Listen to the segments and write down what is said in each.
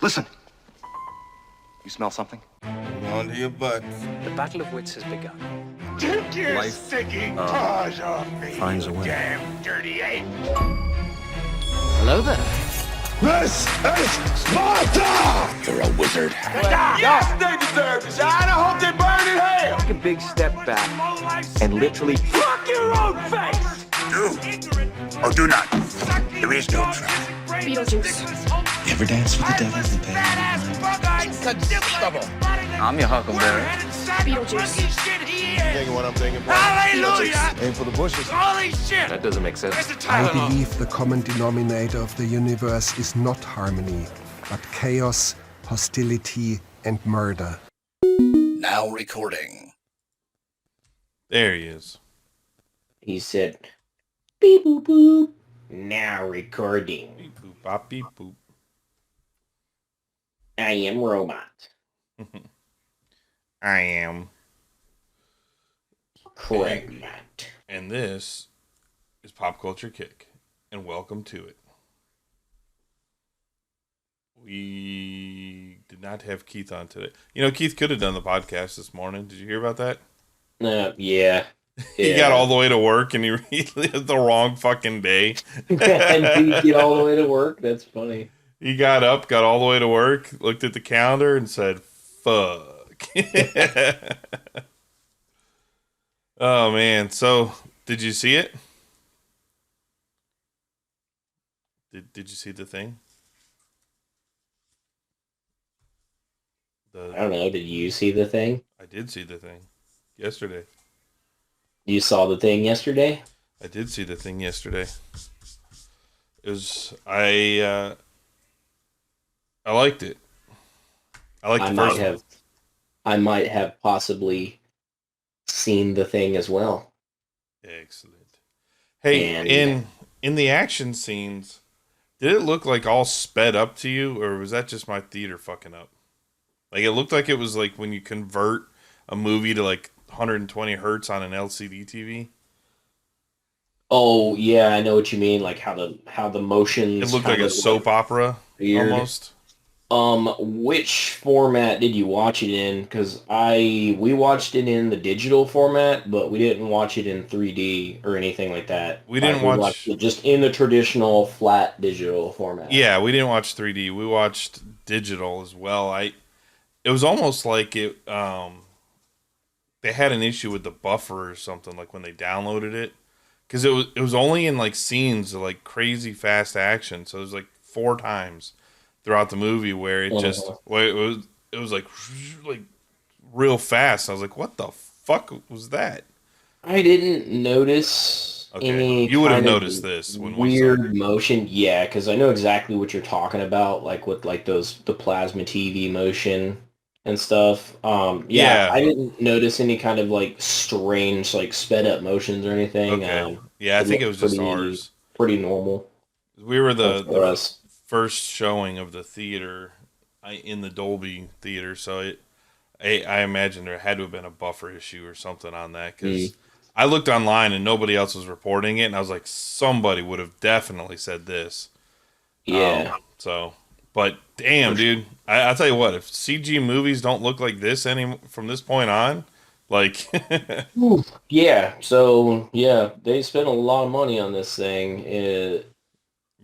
Listen. You smell something? On to your butts. The battle of wits has begun. Take your stinking paws off me, finds a way. damn dirty ape! Hello there. This is Sparta! You're a wizard. Yes, they deserve this. I hope they burn in hell! Take a big step back and literally Fuck your own face! Do or do not. There is no try. Beetlejuice. You ever dance with the devil in the bed? I'm your huckleberry. Beetlejuice. Thinking what I'm thinking about? Hallelujah! Aim for the bushes. Holy shit! That doesn't make sense. Where's the I Tylenol? believe the common denominator of the universe is not harmony, but chaos, hostility, and murder. Now recording. There he is. He said, beep boop boop. Now recording. Beep boop bop beep boop. I am robot. I am. Correct not. And this is Pop Culture Kick. And welcome to it. We did not have Keith on today. You know, Keith could have done the podcast this morning. Did you hear about that? Yeah. He got all the way to work and he had the wrong fucking day. And did he get all the way to work? That's funny. He got up, got all the way to work, looked at the calendar and said, fuck. Oh, man. So, did you see it? Did you see the thing? I don't know. Did you see the thing? I did see the thing yesterday. You saw the thing yesterday? I did see the thing yesterday. It was I liked it. I liked the first one. I might have possibly seen the thing as well. Excellent. Hey, And- in the action scenes, did it look like all sped up to you, or was that just my theater fucking up? Like, it looked like it was like when you convert a movie to like 120 hertz on an LCD TV. Oh yeah, I know what you mean. Like how the motions. It looked like a soap opera weird. almost. Which format did you watch it in? Because we watched it in the digital format, but we didn't watch it in 3D or anything like that. We didn't We watch watched it just in the traditional flat digital format. Yeah, we didn't watch 3D. We watched digital as well. It was almost like it. They had an issue with the buffer or something, like when they downloaded it, because it was only in like scenes of like crazy fast action. So it was like 4 times throughout the movie where it just it was like real fast. I was like, what the fuck was that? I didn't notice any. You would have kind of noticed this when we saw weird motion. Yeah, because I know exactly what you're talking about, like with like the plasma TV motion and stuff. Yeah. I didn't notice any kind of like strange like sped up motions or anything. Okay. Yeah, I think it was just ours. Pretty normal. We were for the us. first showing of the theater in the Dolby theater, so I imagine there had to have been a buffer issue or something on that, because I looked online and nobody else was reporting it, and I was like, somebody would have definitely said this. Yeah. But damn, dude, I'll tell you what, if CG movies don't look like this from this point on, like... Yeah, so, yeah, they spent a lot of money on this thing.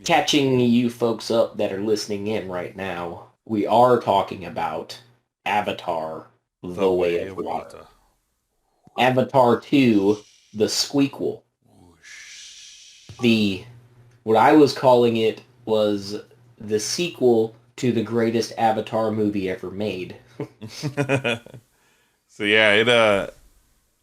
Catching you folks up that are listening in right now, we are talking about Avatar, The Way of Water. Avatar 2, The Squeakquel. What I was calling it was the sequel to the greatest Avatar movie ever made. So yeah,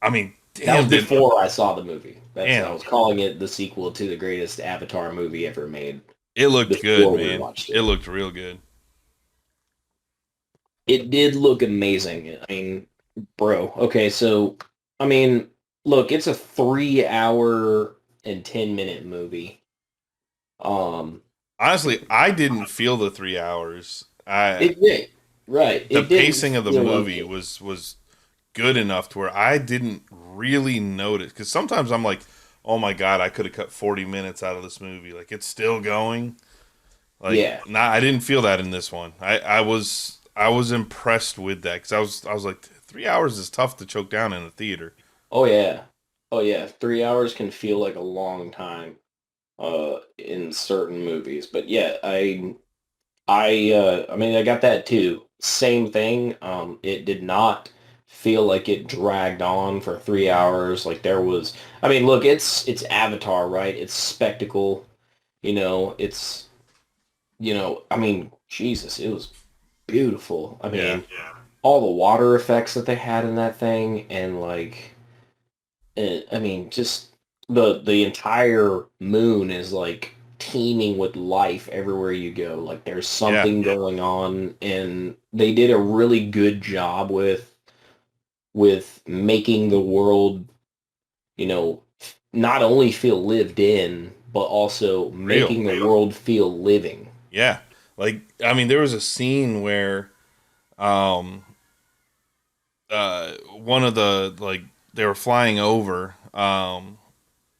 I mean, damn, that was before I saw the movie. I was calling it the sequel to the greatest Avatar movie ever made. It looked good, man. It looked real good. It did look amazing. I mean, bro. Okay, so, I mean, look, it's a 3-hour and 10-minute movie. Honestly, I didn't feel the 3 hours. It did. Right. The pacing of the movie was good enough to where I didn't really notice. Because sometimes I'm like, oh my God, I could have cut 40 minutes out of this movie. Like, it's still going. Like, I didn't feel that in this one. I was impressed with that because I was like 3 hours is tough to choke down in a theater. Oh yeah. Oh yeah. 3 hours can feel like a long time in certain movies. But yeah, I mean I got that too. Same thing. It did not feel like it dragged on for 3 hours. Like there was I mean, look, it's Avatar, right? It's spectacle. It's I mean, Jesus, it was beautiful. I Yeah. mean, all the water effects that they had in that thing, and like, I mean, just the entire moon is like teeming with life everywhere you go. Like, there's Yeah. something going on, and they did a really good job with making the world, not only feel lived in, but also Real. making the world feel living. Yeah. Like, I mean, there was a scene where um one of the, like, they were flying over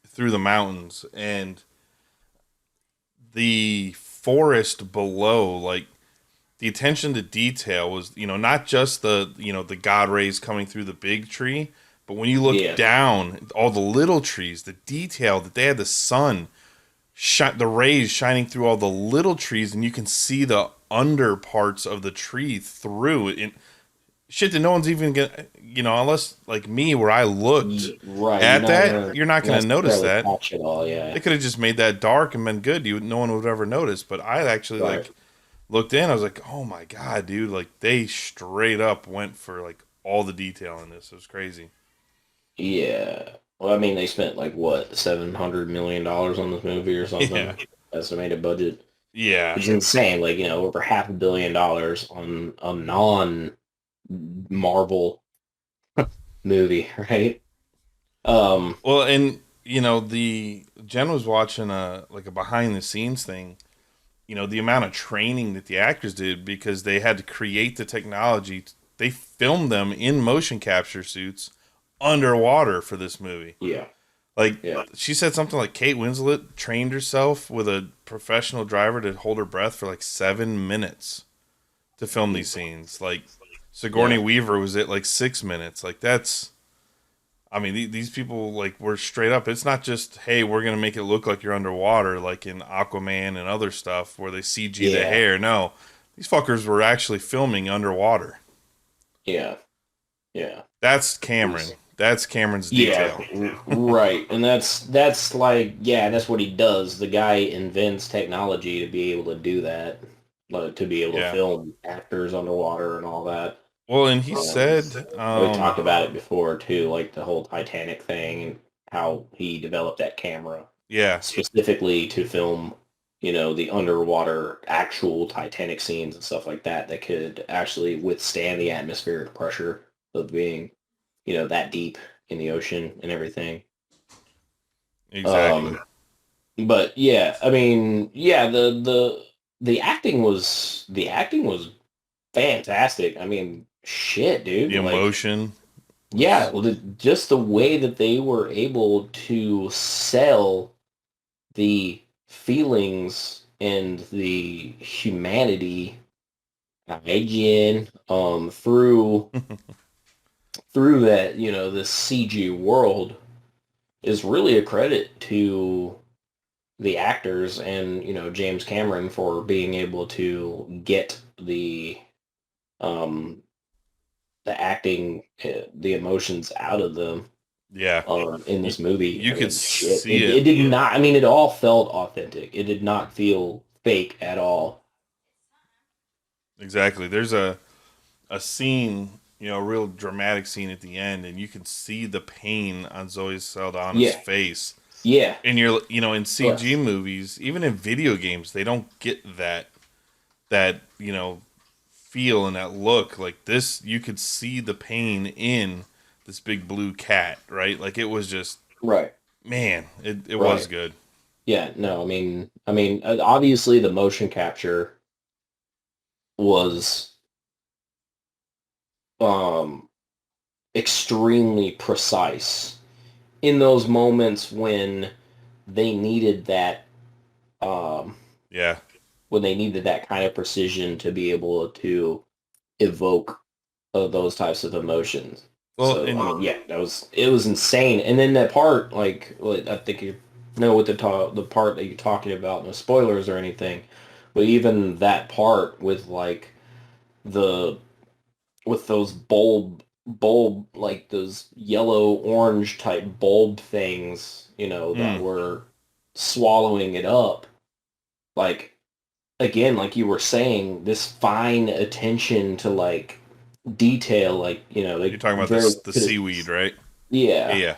through the mountains, and the forest below, like, the attention to detail was, not just the god rays coming through the big tree, but when you look Yeah. down, all the little trees, the detail that they had, the sun, the rays shining through all the little trees, and you can see the under parts of the tree through it. Shit that no one's even gonna, unless like me, where I looked Right. at that, you're not gonna notice necessarily that. catch it all, yeah. They could have just made that dark and been good. No one would ever notice. But I actually Right. like looked in. I was like, oh my god, dude! Like, they straight up went for like all the detail in this. It was crazy. Yeah. Well, I mean, they spent like what, $700 million on this movie or something? Yeah. Estimated budget, Yeah, which is insane. Like, over $500 million on a non-Marvel movie, right? well, and the Jen was watching a behind the scenes thing. The amount of training that the actors did, because they had to create the technology. They filmed them in motion capture suits underwater for this movie. Yeah. Like, Yeah. she said something like Kate Winslet trained herself with a professional driver to hold her breath for like 7 minutes to film these scenes. Like, Sigourney Weaver was at like 6 minutes. Like, that's, I mean, these people, like, were straight up. It's not just, hey, we're gonna make it look like you're underwater, like in Aquaman and other stuff where they CG the Yeah. hair. No, these fuckers were actually filming underwater. Yeah. Yeah. That's Cameron. That's Cameron's detail. Yeah, right. And that's like, yeah, that's what he does. The guy invents technology to be able to do that, to be able to film actors underwater and all that. Well, and he said, We talked about it before too, like the whole Titanic thing and how he developed that camera yeah, specifically to film, the underwater actual Titanic scenes and stuff like that that could actually withstand the atmospheric pressure of being, that deep in the ocean and everything. exactly. But yeah, I mean, yeah, the acting was fantastic. I mean, shit, dude. The Like, emotion. yeah, well, just the way that they were able to sell the feelings and the humanity, again, through that, this CG world is really a credit to the actors and, James Cameron for being able to get um the acting, the emotions out of them Yeah, in this movie. you I could mean, shit, see it it. did not, I mean, it all felt authentic. It did not feel fake at all. Exactly. There's a scene, a real dramatic scene at the end, and you can see the pain on Zoe Saldana's Yeah. face. Yeah. And you're, in CG movies, even in video games, they don't get that feel and that look. Like this, you could see the pain in this big blue cat, right? Like, it was just, Right. man, it Right. was good. Yeah, no, I mean, obviously the motion capture was extremely precise in those moments when they needed that Yeah. when they needed that kind of precision to be able to evoke those types of emotions. Well, So and I mean, yeah, it was insane. And then that part, like, I think you know what the part that you're talking about, no spoilers or anything, but even that part with like the with those bulb like those yellow orange type bulb things, you know, that mm, were swallowing it up, like again, like you were saying, this fine attention to like detail, like, you know, you're they talking about very the could've- seaweed, right? Yeah, yeah, yeah.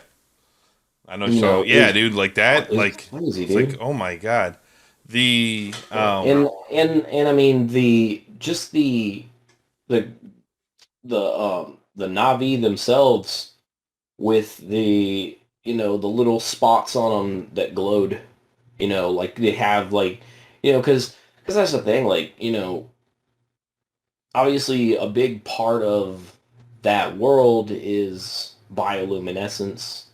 I know what you you're know, talking. Yeah, dude, like that, it's like crazy, it's like, dude. oh my god, the Yeah. And I mean the just the the Navi themselves with the, you know, the little spots on them that glowed, you know, like they have like, you know, because that's the thing, like, you know, obviously a big part of that world is bioluminescence.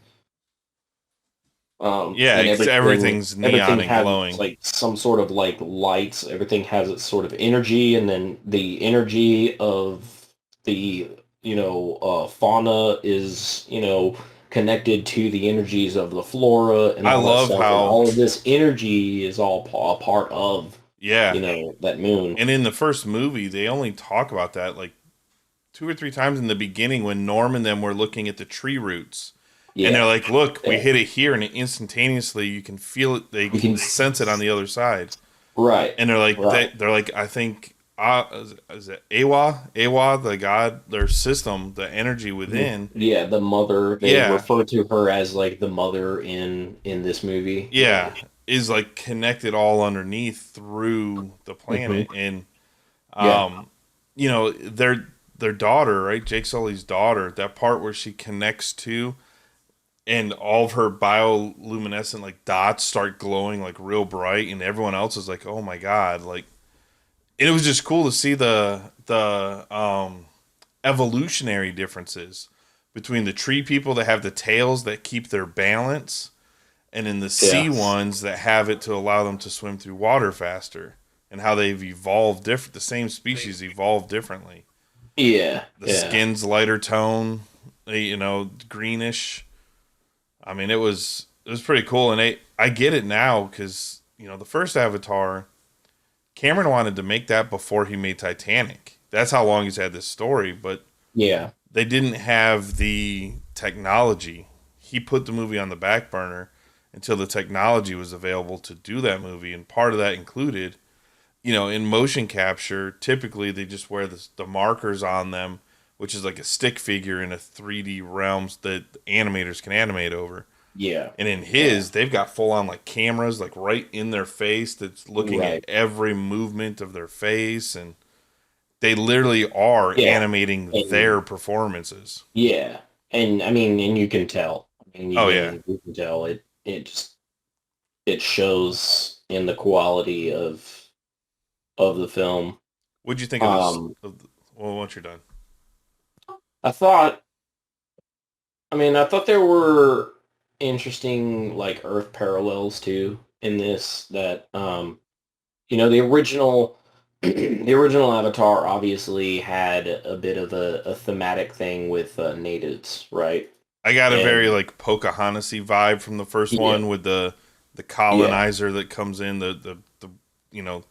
yeah, And 'cause everything's neon everything and has glowing. like some sort of like lights. Everything has its sort of energy, and then the energy of the, you know, fauna is, you know, connected to the energies of the flora and I all that love stuff, and how, all of this energy is all a part of, you yeah, know, that moon. and in the first movie they only talk about that like two or three times in the beginning when Norm and them were looking at the tree roots. And they're Yeah, like, "Look, we yeah. hit it here, and instantaneously you can feel it. They You can can sense it on the other side." right, And they're like, right. they're like, I think, is it Awa, the god, their system, the energy within. Yeah, the mother. They Yeah, refer to her as like the mother in this movie. Yeah. yeah, is like connected all underneath through the Hmm. planet, and Yeah. um, you know, their daughter, right, Jake Sully's daughter, that part where she connects to. And all of her bioluminescent like dots start glowing like real bright, and everyone else is like, "Oh my god!" Like, and it was just cool to see the evolutionary differences between the tree people that have the tails that keep their balance, and in the Yeah. sea ones that have it to allow them to swim through water faster, and how they've evolved different. The same species evolved differently. Yeah. The Yeah. skin's lighter tone, you know, greenish. I mean, it was pretty cool, and I get it now because you know the first Avatar, Cameron wanted to make that before he made Titanic. That's how long he's had this story, but Yeah. they didn't have the technology. He put the movie on the back burner until the technology was available to do that movie, and part of that included, you know, in motion capture, typically they just wear the markers on them, which is like a stick figure in a 3D realms that animators can animate over. Yeah. And in Yeah. his, they've got full on like cameras like right in their face that's looking at Right. every movement of their face, and they literally are Yeah. animating And their performances. yeah. And I mean, and you can tell. I mean, Oh yeah. you can tell it just it shows in the quality of the film. What'd you think of this? Um, Well, once you're done. I thought I thought there were interesting like Earth parallels too in this that you know, the original the original Avatar obviously had a bit of a thematic thing with natives, right? I got a very And like Pocahontasy vibe from the first yeah, one with the yeah, colonizer that comes in, the you know,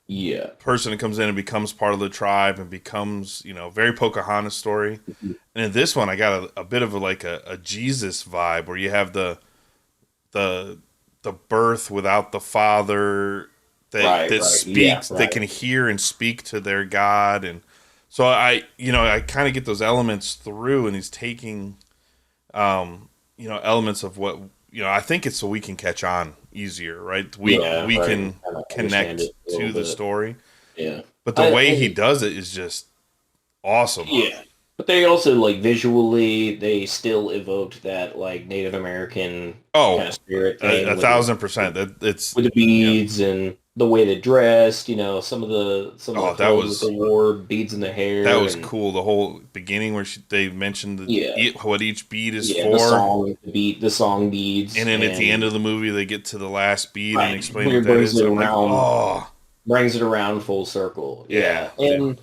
yeah. person that comes in and becomes part of the tribe and becomes, you know, very Pocahontas story. Mhm. And in this one, I got a bit of a Jesus vibe where you have the the birth without the father Right, that right, yeah, speaks, that right. can hear and speak to their God. And so I kind of get those elements through, and he's taking elements of what, I think it's so we can catch on easier, right? Yeah, We right. can Kind of understand connect it a little to the bit. story, Yeah. but the I, way he and does it is just awesome. yeah. But they also like visually they still evoked that like Native American kind Oh, of spirit a thing thousand percent. That it's with the yeah. beads and the way they dressed, you know, some of the Oh, clothes that they wore, beads in the that hair was and cool. The whole beginning where they mentioned yeah. what each bead is Yeah, for, the song beads and then at the end and of the movie they get to the last bead and right explain when what it that brings is. it I'm like, around. oh, brings it around full circle. Yeah. And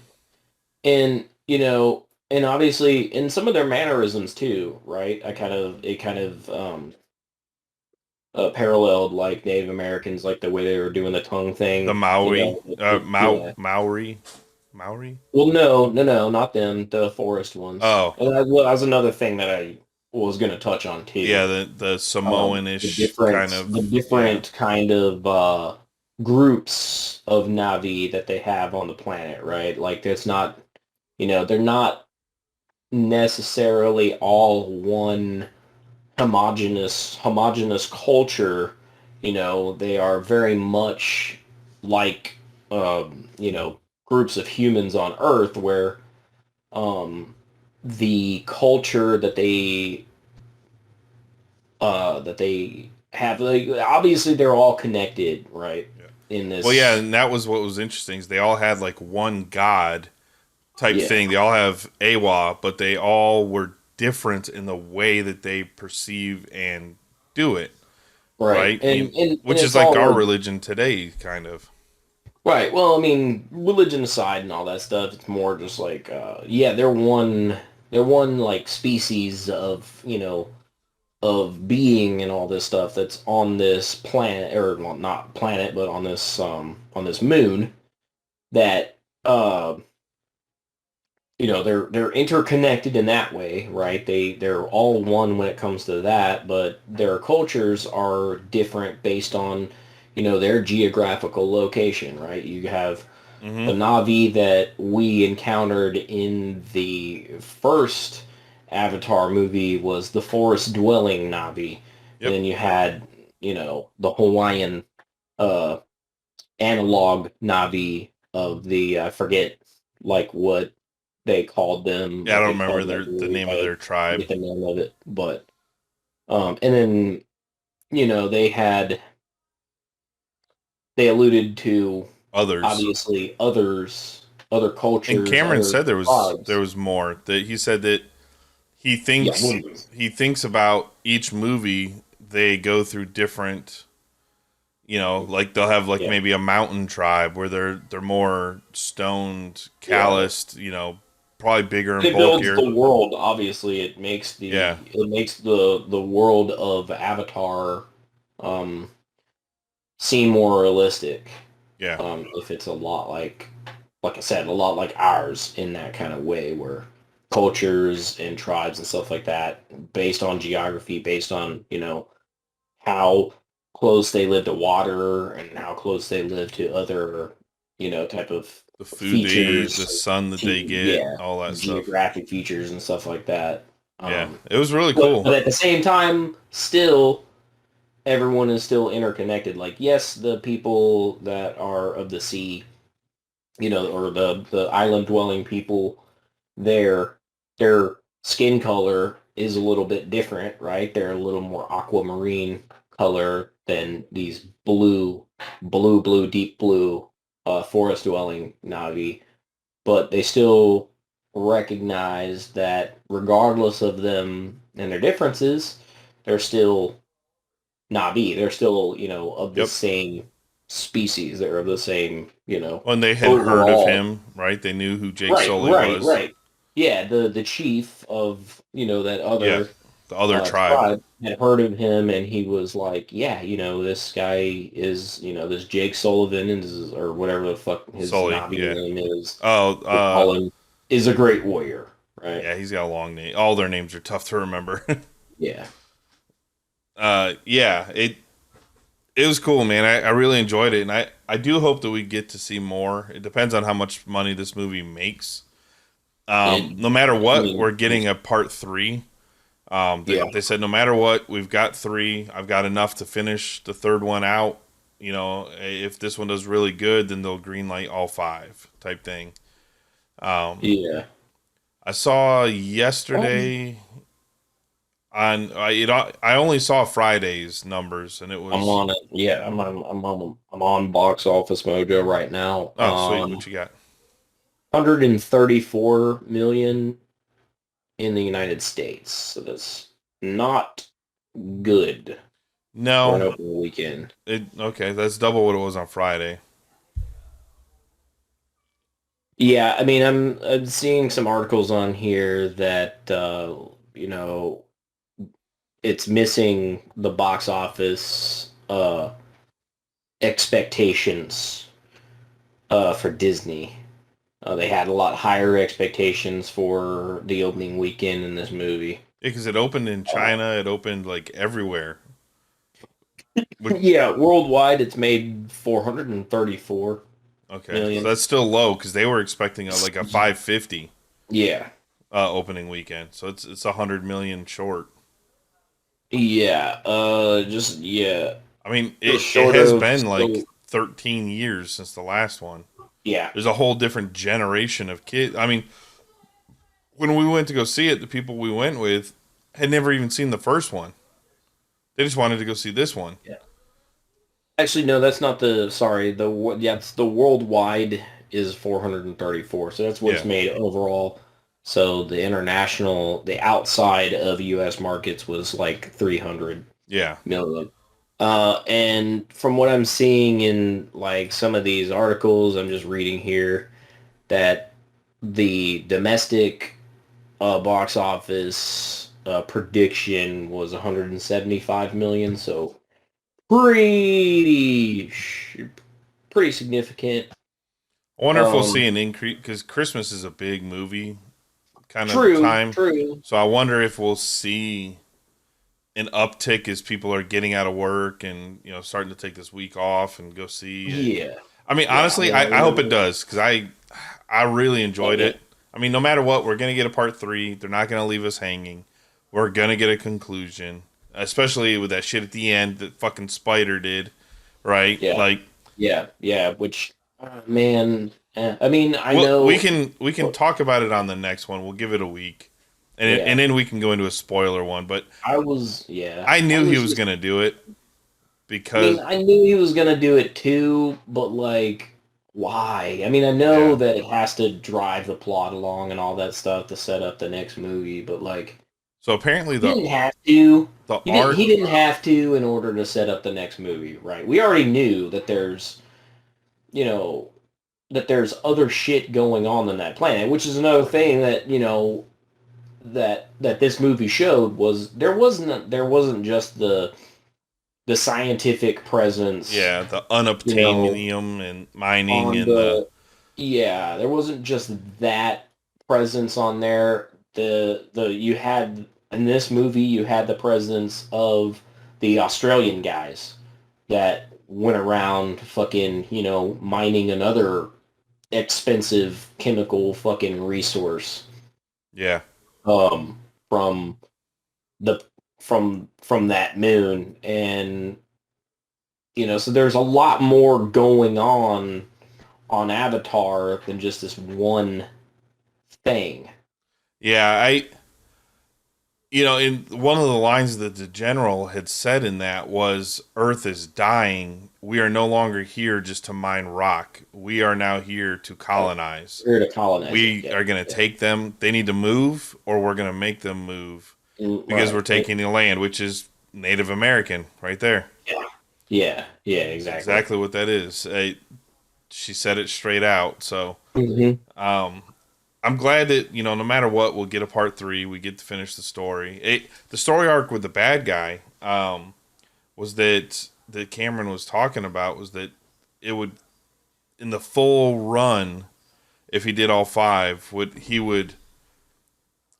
and obviously in some of their mannerisms too, right? It kind of paralleled like Native Americans, like the way they were doing the tongue The thing. Maori, Yeah. Maori. Well, no, not them. The forest ones. Oh, And that was another thing that I was going to touch on yeah, too. the Samoan-ish kind The of, yeah. different kind of groups of Navi that they have on the planet, right? Like, there's not, they're not necessarily all one homogeneous culture. They are very much like groups of humans on Earth where um the culture that they have, like, obviously they're all connected, right? Yeah. In Well, yeah, this. and that was what was interesting. Is they all had like one god type Yeah. thing. They all have Awa, but they all were different in the way that they perceive and do it. Right. Right? Which is It's like all our like, religion today, kind of. right. Well, I mean, religion aside and all that stuff, it's more just like yeah, they're one like species of, of being and all this stuff that's on this planet, or well, not planet, but on this moon that uh they're interconnected in that way, right? They're all one when it comes to that, but their cultures are different based on, their geographical location, right? You have the Hmm. Na'vi that we encountered in the first Avatar movie was the forest dwelling Na'vi. And Yep. then you had, the Hawaiian uh analog Na'vi of the, I forget like what they called them, Yeah, I what don't they remember called that the group. name of I their tribe. forget the name of it, but and then they alluded to Others. obviously other And cultures, Cameron other said there tribes. was more. That he said that he Yeah, thinks he thinks about each movie they go through different, like they'll have like yeah, maybe a mountain tribe where they're more stoned, yeah. calloused, probably bigger and It builds bulkier. the world. Obviously, Yeah. it makes the world of Avatar um, seem more realistic. Yeah. If it's a lot like I said, a lot like ours in that kind of way, where cultures and tribes and stuff like that, based on geography, based on how close they live to water and how close they live to other type of The food they eat, the features, sun that they get, yeah, all that stuff. geographic features and stuff like that. Yeah. Um, It was really but cool. at the same time, still everyone is still interconnected. Like, yes, the people that are of the sea, or the island dwelling people there, their skin color is a little bit different, right? They're a little more aquamarine color than these deep blue forest dwelling Navi, but they still recognize that regardless of them and their differences, they're still Navi. They're still, of the Yep. same species. They're of the same, When they had heard of overall. him, right? They knew who Jake Right, Sully right, was. right. Yeah, the chief of, that Yeah. other The other tribe. tribe had heard of him, and he was like, yeah, this guy is, this Jake Sullivan, or whatever the fuck his Sully, Navi yeah. name is, Oh, they call him, is a great warrior, right? yeah, he's got a long name. All their names are tough to remember. Yeah. Yeah, it was cool, man. I really enjoyed it, and I do hope that we get to see more. It depends on how much money this movie makes. It, No matter I what, mean, we're getting a part three. yeah, They said no matter what, we've got three. I've got enough to finish the third one out. If this one does really good, then they'll greenlight all five type thing. yeah. I saw Um, yesterday I only saw Friday's numbers, and it I'm was on it. Yeah, I'm on Box Office Mojo right now. oh sweet. What you got? 134 million in the United States. So that's not good for an No, opening weekend. okay. That's double what it was on Friday. Yeah, I mean, I'm seeing some articles on here that you know, it's missing the box office expectations for Disney. They had a lot higher expectations for the opening weekend in this movie. Because it opened in China, it opened like everywhere. Which, Yeah, worldwide it's made 434 okay, so million. that's still low because they were expecting like a 550 Yeah. opening weekend. So it's 100 million short. Yeah, just yeah, I mean, just it short has of been like so 13 years since the last one. yeah. There's a whole different generation of kids. I mean, when we went to go see it, the people we went with had never even seen the first one. They just wanted to go see this one. Yeah. Actually, no, that's not the sorry, yeah, it's the worldwide is 434. So that's what's Yeah, made overall. So the international, the outside of US markets was like 300 yeah, million. And from what I'm seeing in like some of these articles, I'm just reading here that the domestic box office prediction was 175 million, so pretty pretty significant. I wonder if we'll see Um, an increase because Christmas is a big movie kind of true, time. true. So I wonder if we'll see an uptick as people are getting out of work and starting to take this week off and go see it. Yeah, I mean, yeah. I honestly, mean, I hope it does because I really oh, enjoyed yeah, it. I mean, no matter what, we're gonna get a part three. They're not gonna leave us hanging. We're gonna get a conclusion, especially with that shit at the end that fucking Spider did, right? yeah, Like, yeah. Which, man, I mean, I well, we know. can we can talk about it on the next one. We'll give it a week, and Yeah, then we can go into a spoiler one. But yeah, I I knew he was was just. gonna do it I mean, because I knew he was gonna do it too, but like, why? I mean, I know yeah. that it has to drive the plot along and all that stuff to set up the next movie, but like, So apparently he didn't have to. the He art, didn't have to in order to set up the next movie, right? We already knew that there's, you know, that there's other shit going on that planet, which is another thing that, that this movie showed was there wasn't just the scientific presence, yeah, the you know, unobtainium and mining on and the yeah, there wasn't just that presence on there. The you had in this movie you had the presence of the Australian guys that went around fucking, mining another expensive chemical fucking resource yeah. um from the from that moon. And so there's a lot more going on Avatar than just this one thing. Yeah, in one of the lines that the general had said in that was Earth is dying. We are no longer here just to mine rock. We are now here to colonize. Here to colonize it. We Yeah, are going to yeah. take them. They need to move or we're going to make them move because we're Right. taking the land, which is Native American right there. Yeah, exactly. Exactly what that is. She said it straight out. So, Hmm. um, I'm glad that no matter what, we'll get a part three. We get to finish the story. The story arc with the bad guy was that Cameron was talking about was that it would in the full run if he did all five he would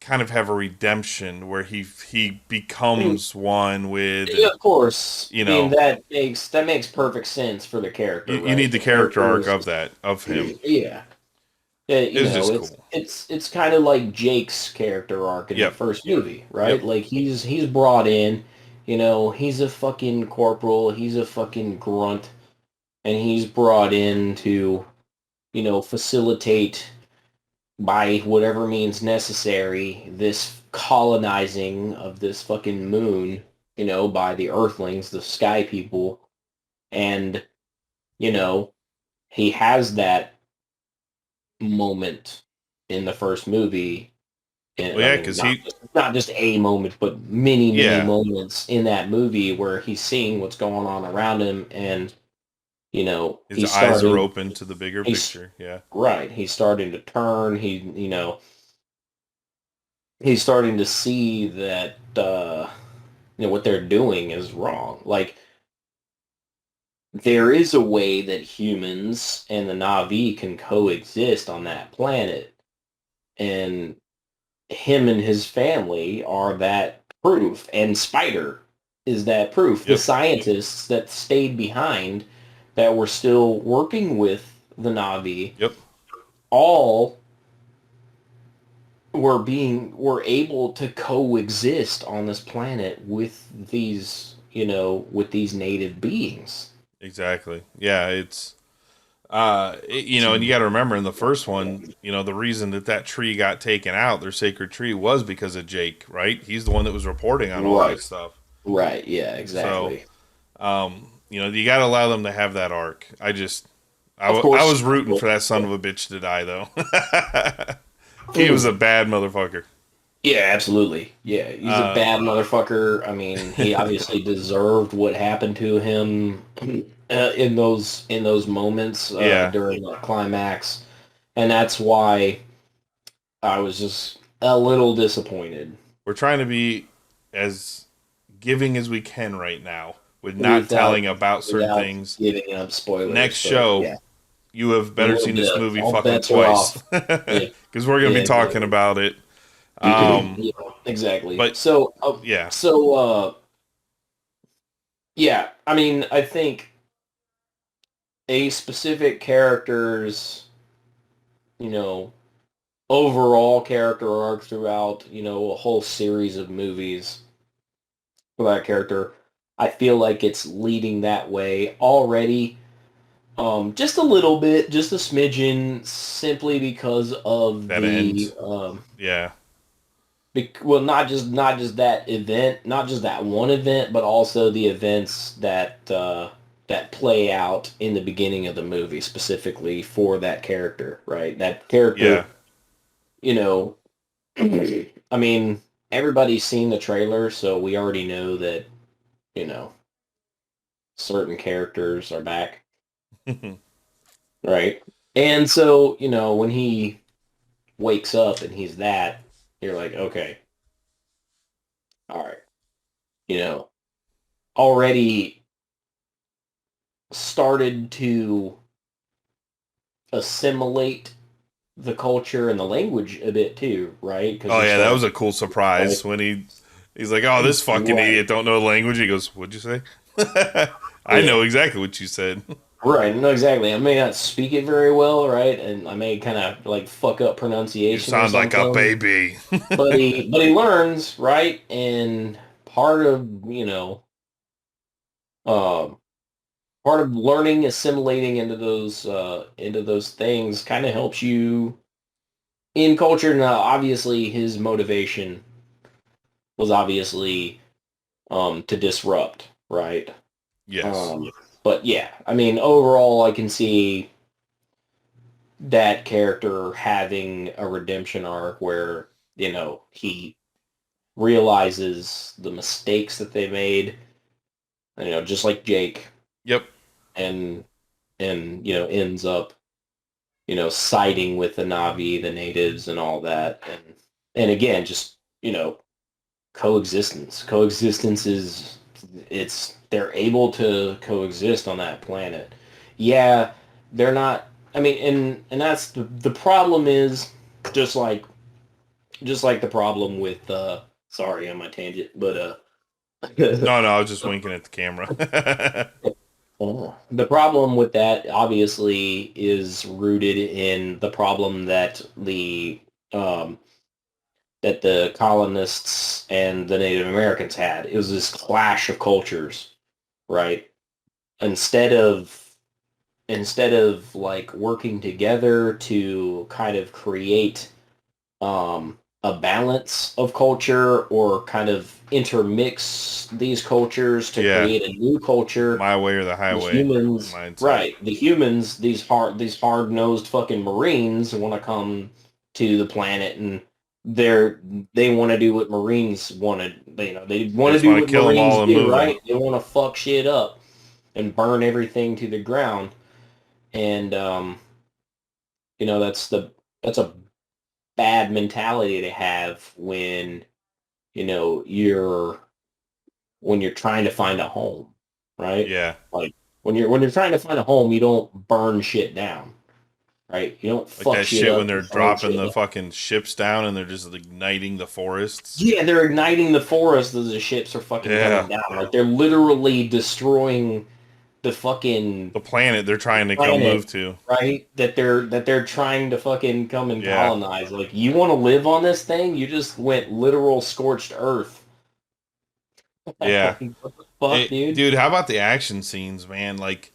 kind of have a redemption where he becomes one with Yeah, of course. you I mean know that makes perfect sense for the character, you right? need the The character character arc is of that of him. yeah. It was just It's cool. it's kind of like Jake's character arc in the Yep. first movie, right? Yep. Like he's brought in, he's a fucking corporal, he's a fucking grunt, and he's brought in to, facilitate by whatever means necessary this colonizing of this fucking moon, by the Earthlings, the Sky People, and you know he has that moment in the first movie. And Well, I yeah, mean, because he not just a moment, but many yeah moments in that movie where he's seeing what's going on around him, and His eyes are open to the bigger picture. Yeah. Right. He's starting to turn. He's starting to see that what they're doing is wrong. Like, there is a way that humans and the Na'vi can coexist on that planet, and him and his family are that proof, and Spider is that proof. The Yep. scientists that stayed behind, that were still working with the Na'vi, Yep. all were able to coexist on this planet with these native beings. Exactly. Yeah, it's and you got to remember in the first one, the reason that tree got taken out, their sacred tree, was because of Jake, right? He's the one that was reporting on all Right. this stuff. Right, yeah, exactly. You got to allow them to have that arc. I Of course. was rooting for that son of a bitch to die, though. He was a bad motherfucker. Yeah, absolutely. Yeah, he's a bad motherfucker. I mean, he obviously deserved what happened to him in those moments during the climax, and that's why I was just a little disappointed. We're trying to be as giving as we can right now with not telling about certain things. Giving up spoilers. Next show, yeah. you have better seen this movie All fucking bets are twice, off. Yeah. because we're gonna be talking exactly. about it. Yeah, exactly. but- So Yeah. yeah, I mean, I think a specific character's, overall character arc throughout, a whole series of movies for that character, I feel like it's leading that way already. Just a little bit, just a smidgen, simply because of That the end. Yeah. well, not just that event, not just that one event, but also the events that that play out in the beginning of the movie, specifically for that character, right? That character, I mean, everybody's seen the trailer, so we already know that, certain characters are back, right? And so, when he wakes up and he's that, you're like, okay, all right, already started to assimilate the culture and the language a bit too, right? Oh yeah, that was a cool surprise when he's like, "Oh, this fucking Right. idiot don't know the language." He goes, "What'd you say?" I know exactly what you said. Right, no, exactly. I may not speak it very well, right, and I may kind of like fuck up You pronunciation. sound or like a something. baby. but he learns, right, and part of part of learning, assimilating into those things, kind of helps you in culture. Now, obviously, his motivation was obviously to disrupt, right? Yes. But yeah, I mean, overall, I can see that character having a redemption arc where, he realizes the mistakes that they made, just like Jake, Yep. and ends up, siding with the Na'vi, the natives, and all that, and again, just coexistence. Coexistence is they're able to coexist on that planet. Yeah, they're not. I mean, and that's the problem is just like the problem with sorry on my tangent, but No, I was just winking at the camera. the problem with that obviously is rooted in the problem that the colonists and the Native Americans had. It was this clash of cultures, right? Instead of like working together to kind of create a balance of culture, or kind of intermix these cultures to Yeah. create a new culture. My way or the The highway. humans, mindset. right? The humans, these hard-nosed fucking Marines want to come to the planet, and they want to do what Marines wanted. They want to just do wanna what kill 'em all Marines and do, move 'em. right? They want to fuck shit up. and burn everything to the ground. And that's a bad mentality to have when you're trying to find a home, right? Yeah. Like when you're trying to find a home, you don't burn shit down, right? You don't Like fuck that shit shit when up they're and burn dropping shit the down. fucking ships down and they're just igniting the forests. Yeah, they're igniting the forest as the ships are fucking Yeah. coming down. Like they're literally destroying the fucking The planet they're trying to come planet, move to. right? That they're trying to fucking come and Yeah. colonize. Like, you want to live on this thing? You just went literal scorched earth. Yeah. Like, what the fuck, dude? Dude, how about the action scenes, man? Like,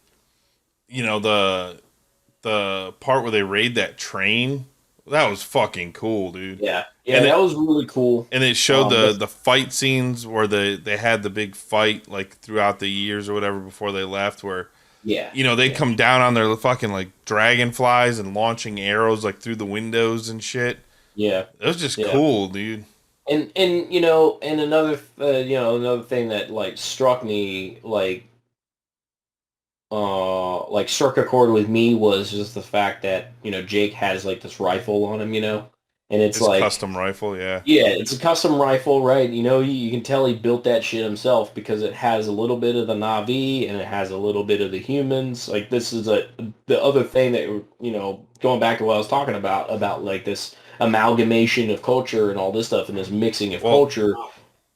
the part where they raid that train, that was fucking cool, dude. Yeah, And that it was really cool. and it showed the But the fight scenes where they had the big fight like throughout the years or whatever before they left, where yeah, they come down on their fucking like dragonflies and launching arrows like through the windows and shit. yeah, It was just yeah. cool, dude. And another thing that like struck me like struck a chord with me was just the fact that Jake has like this rifle on him, and it's His like, custom rifle, yeah. yeah, it's a custom rifle, right? You can tell he built that shit himself because it has a little bit of the Na'vi and it has a little bit of the humans. Like, this is the other thing that, going back to what I was talking about like this amalgamation of culture and all this stuff and this mixing of Well, culture.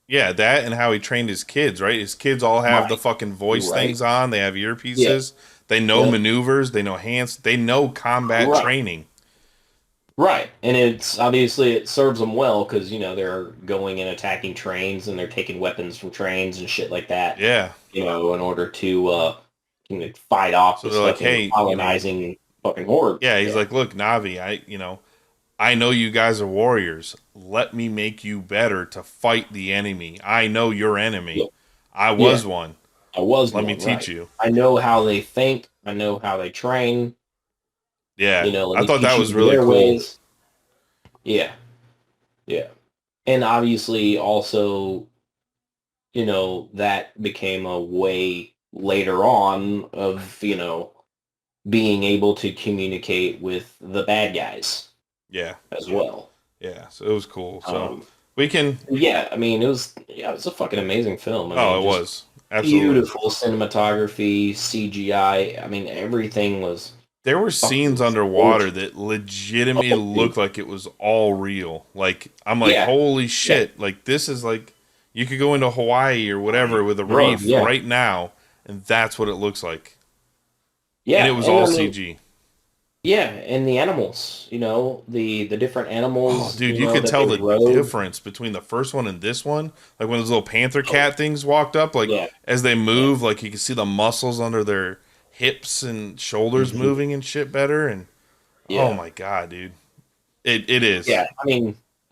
yeah, that and how he trained his kids, right? His kids all have the Right. fucking voice Right. things on. They have Yeah. earpieces. They know Yep. maneuvers. They know hands. They know combat Right. training. Right. And it's obviously it serves them well because, they're going and attacking trains and they're taking weapons from trains and shit like that, Yeah. in order to fight off So this they're like, fucking hey, colonizing fucking horde. yeah, he's like, look, Navi, I know you guys are warriors. Let me make you better to fight the enemy. I know your enemy. Yeah. I was one. I was Let one, me teach right. you. I know how they think. I know how they train. Yeah. Let I me thought teach that you was really their cool. ways. Yeah. Yeah. And obviously also, that became a way later on of, being able to communicate with the bad guys Yeah. as well. Yeah. So it was cool. So Um, we can. yeah, I mean, it was a fucking amazing film. I Oh, mean, it just was. Absolutely. beautiful cinematography, CGI. I mean, everything was There were scenes fucking underwater gorgeous. that legitimately Oh, dude. looked like it was all real. Like, I'm like, Yeah, holy yeah, shit. Like, this is like, you could go into Hawaii or whatever with a bro, reef yeah, right now, and that's what it looks like. And it yeah, was and all I mean, CG. yeah, and the animals, the different Oh, animals, dude, you could that tell they the rode. difference between the first one and this one. Like when those little panther cat things walked up, like Yeah, as they yeah, move, like you could see the muscles under their hips and shoulders hmm moving and shit better. And oh yeah, my god, dude, it is. yeah.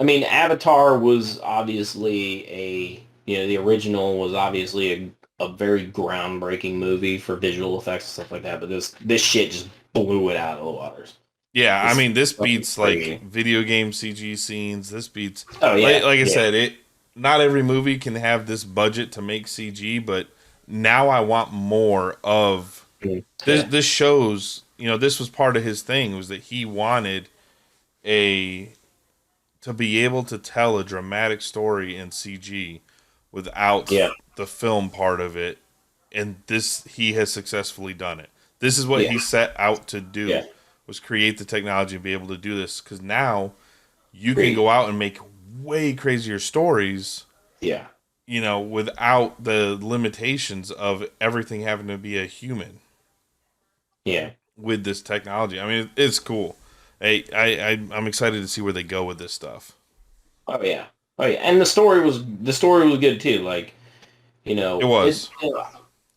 I mean, Avatar was obviously the original was obviously a very groundbreaking movie for visual effects and stuff like that. But this shit just blew it out of the waters. Yeah, I It's mean, this fucking beats like crazy. video game CG scenes. This beats Oh like yeah, like I yeah, said, it. Not every movie can have this budget to make CG, but now I want more of this. yeah, This shows, this was part of his thing was that he wanted a to be able to tell a dramatic story in CG without yeah, the film part of it, and this he has successfully done it. This is what yeah, he set out to yeah. do was create the technology and be able to do this because now you can Agreed. go out and make way crazier stories, Yeah, without the limitations of everything having to be a human yeah. with this technology. I mean, it's cool. I'm excited to see where they go with this stuff. Oh yeah. Oh yeah. And the story was good too. Like, It was.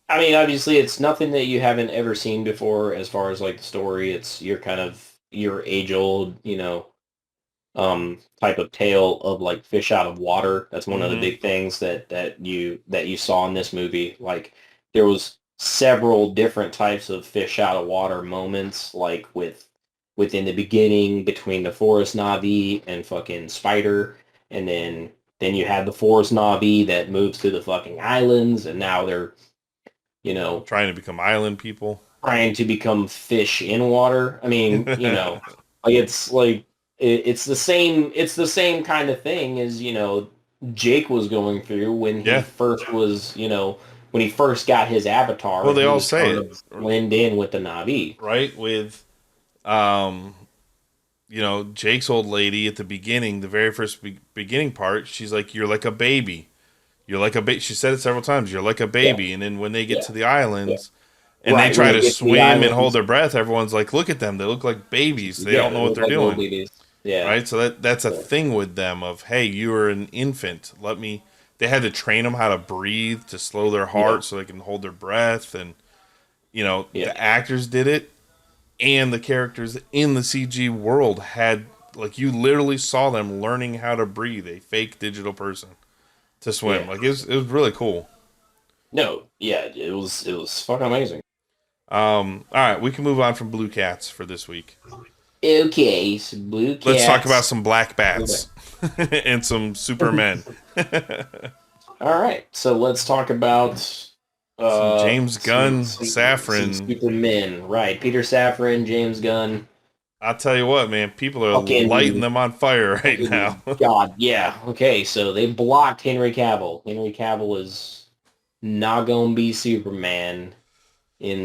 I mean, obviously it's nothing that you haven't ever seen before as far as like the story. It's your age old, type of tale of like fish out of water. That's one of the Hmm. big things that you saw in this movie. Like, there was several different types of fish out of water moments, like within the beginning between the forest Navi and fucking Spider, and then you had the forest Navi that moves to the fucking islands, and now they're you know, Trying to become island people. trying to become fish in water. I mean, you know, it's the same kind of thing as, you know, Jake was going through when he Yeah. first was, you know, when he first got his avatar Well, and they he all was say trying it, to blend in with the Na'vi. right? With, um, you know, Jake's old lady at the beginning, the very first beginning part, she's like, "You're like a baby. You're like a baby." She said it several times. You're like a Yeah, baby. And then when they get yeah, to the yeah. islands and they Right, when try they to get to the swim and hold islands, their breath, everyone's like, "Look at them. They look like babies. They yeah, don't they know what look they're like little doing." babies. Yeah, Right? So that's a yeah, thing with them of, "Hey, you are an infant. Let me." They had to train them how to breathe to slow their yeah, heart so they can hold their breath, and you know yeah. the actors did it, and the characters in the CG world had, like, you literally saw them learning how to breathe, a fake digital person to swim. Yeah. Like it was really cool. No, yeah, it was fucking amazing. All right, we can move on from Blue Cats for this week. Okay, so Blue Let's talk about Cats. some Black Okay. Bats and some Supermen. All right, so let's talk about Some James Gunn, some Safran. Supermen. Right, Peter Safran, James Gunn. I'll tell you what, man, people are lighting Fucking, them on fire right now. fucking God, yeah. Okay, so they blocked Henry Cavill. Henry Cavill is not gonna be Superman in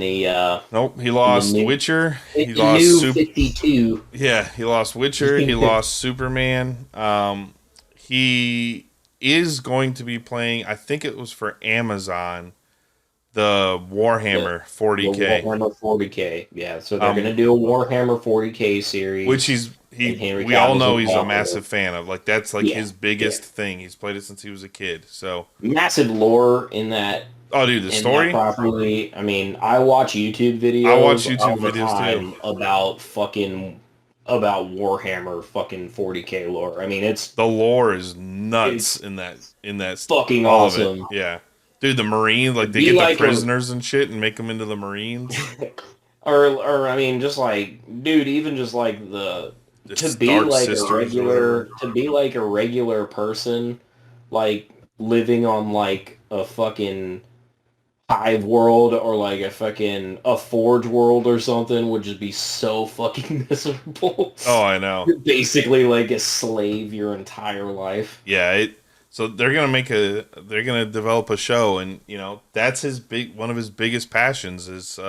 Nope, he the lost new Witcher. He the lost new Super. 52. Yeah, he lost Witcher. He lost Superman. He is going to be playing. I think it was for Amazon, the The Warhammer the 40K. Warhammer 40K. Yeah, so they're Um, gonna do a Warhammer 40K which series, he's and he. Henry We all Cavill's know he's a involved with it. massive fan of. Like that's like Yeah, his yeah. biggest thing. He's played it since he was a kid. So, Massive lore oh, dude, the in that story. property. I mean, I watch YouTube I watch videos YouTube all the videos too. time about Warhammer fucking 40K lore. I mean, The lore is nuts it's in that fucking all of it. awesome. Yeah, dude, the Marines, like they Be get the like a prisoners and shit and make them into the Marines. or I mean, just like, dude, even just like The Stark sisters or whatever. to be like a regular person, like living on like a fucking hive world or like a forge world or something would just be so fucking miserable. Oh, I know. You're basically like a slave your entire life. Yeah, so they're gonna develop a show, and you know that's one of his biggest passions is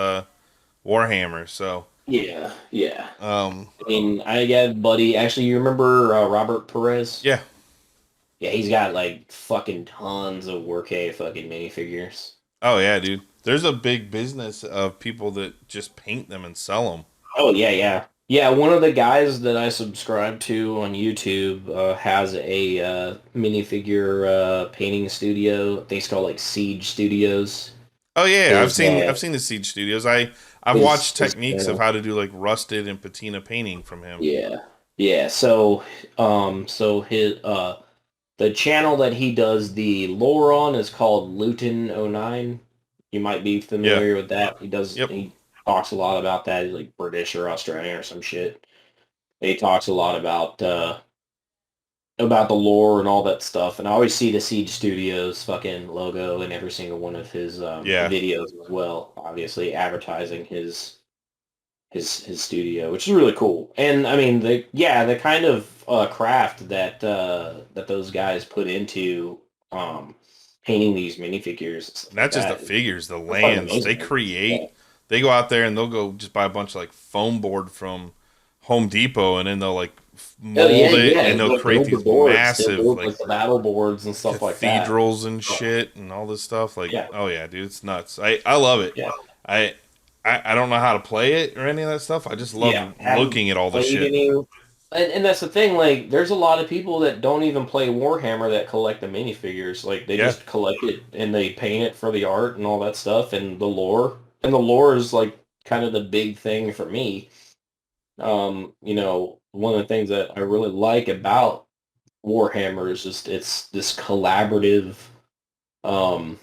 Warhammer. So Yeah, yeah. um, I mean, I got buddy. Actually, you remember Robert Perez? yeah. Yeah, he's got like fucking tons of 4K fucking minifigures. Oh yeah, dude. There's a big business of people that just paint them and sell them. Oh yeah, yeah, yeah. One of the guys that I subscribe to on YouTube has a minifigure painting studio. I think it's called like Siege Studios. Oh yeah, I've His seen I've seen the Siege Studios. I've watched his techniques of channel. how to do like rusted and patina painting from him. Yeah, yeah. So so his the channel that he does the lore on is called Luton09. You might be Yeah. familiar with that. Yep. He talks a lot about that. He's like British or Australian or some shit. He talks a lot about the lore and all that stuff. And I always see the Siege Studios fucking logo in every single one of his Yeah. videos as well. Obviously advertising his studio, which is really cool. And I mean, the kind of craft that those guys put into painting these minifigures, and stuff like Not just the that, figures, the it's fucking lands. They amazing. Yeah. create. They go out there and they'll go just buy a bunch of like foam board from Home Depot, and then they'll like Oh yeah, mold it, yeah. and they'll They'll create build the these boards. They'll massive build like like the battle boards and stuff like that. cathedrals and Oh, shit and all this stuff. Like, yeah, oh yeah, dude, it's nuts. I love it. yeah, I, I don't know how to play it or any of that stuff. I just love yeah. Haven't looking at all the played shit. any, and that's the thing. Like, there's a lot of people that don't even play Warhammer that collect the minifigures. Like, they Yeah, just collect it and they paint it for the art and all that stuff and the lore. And the lore is like kind of the big thing for me. One of the things that I really like about Warhammer is just it's this collaborative. Um,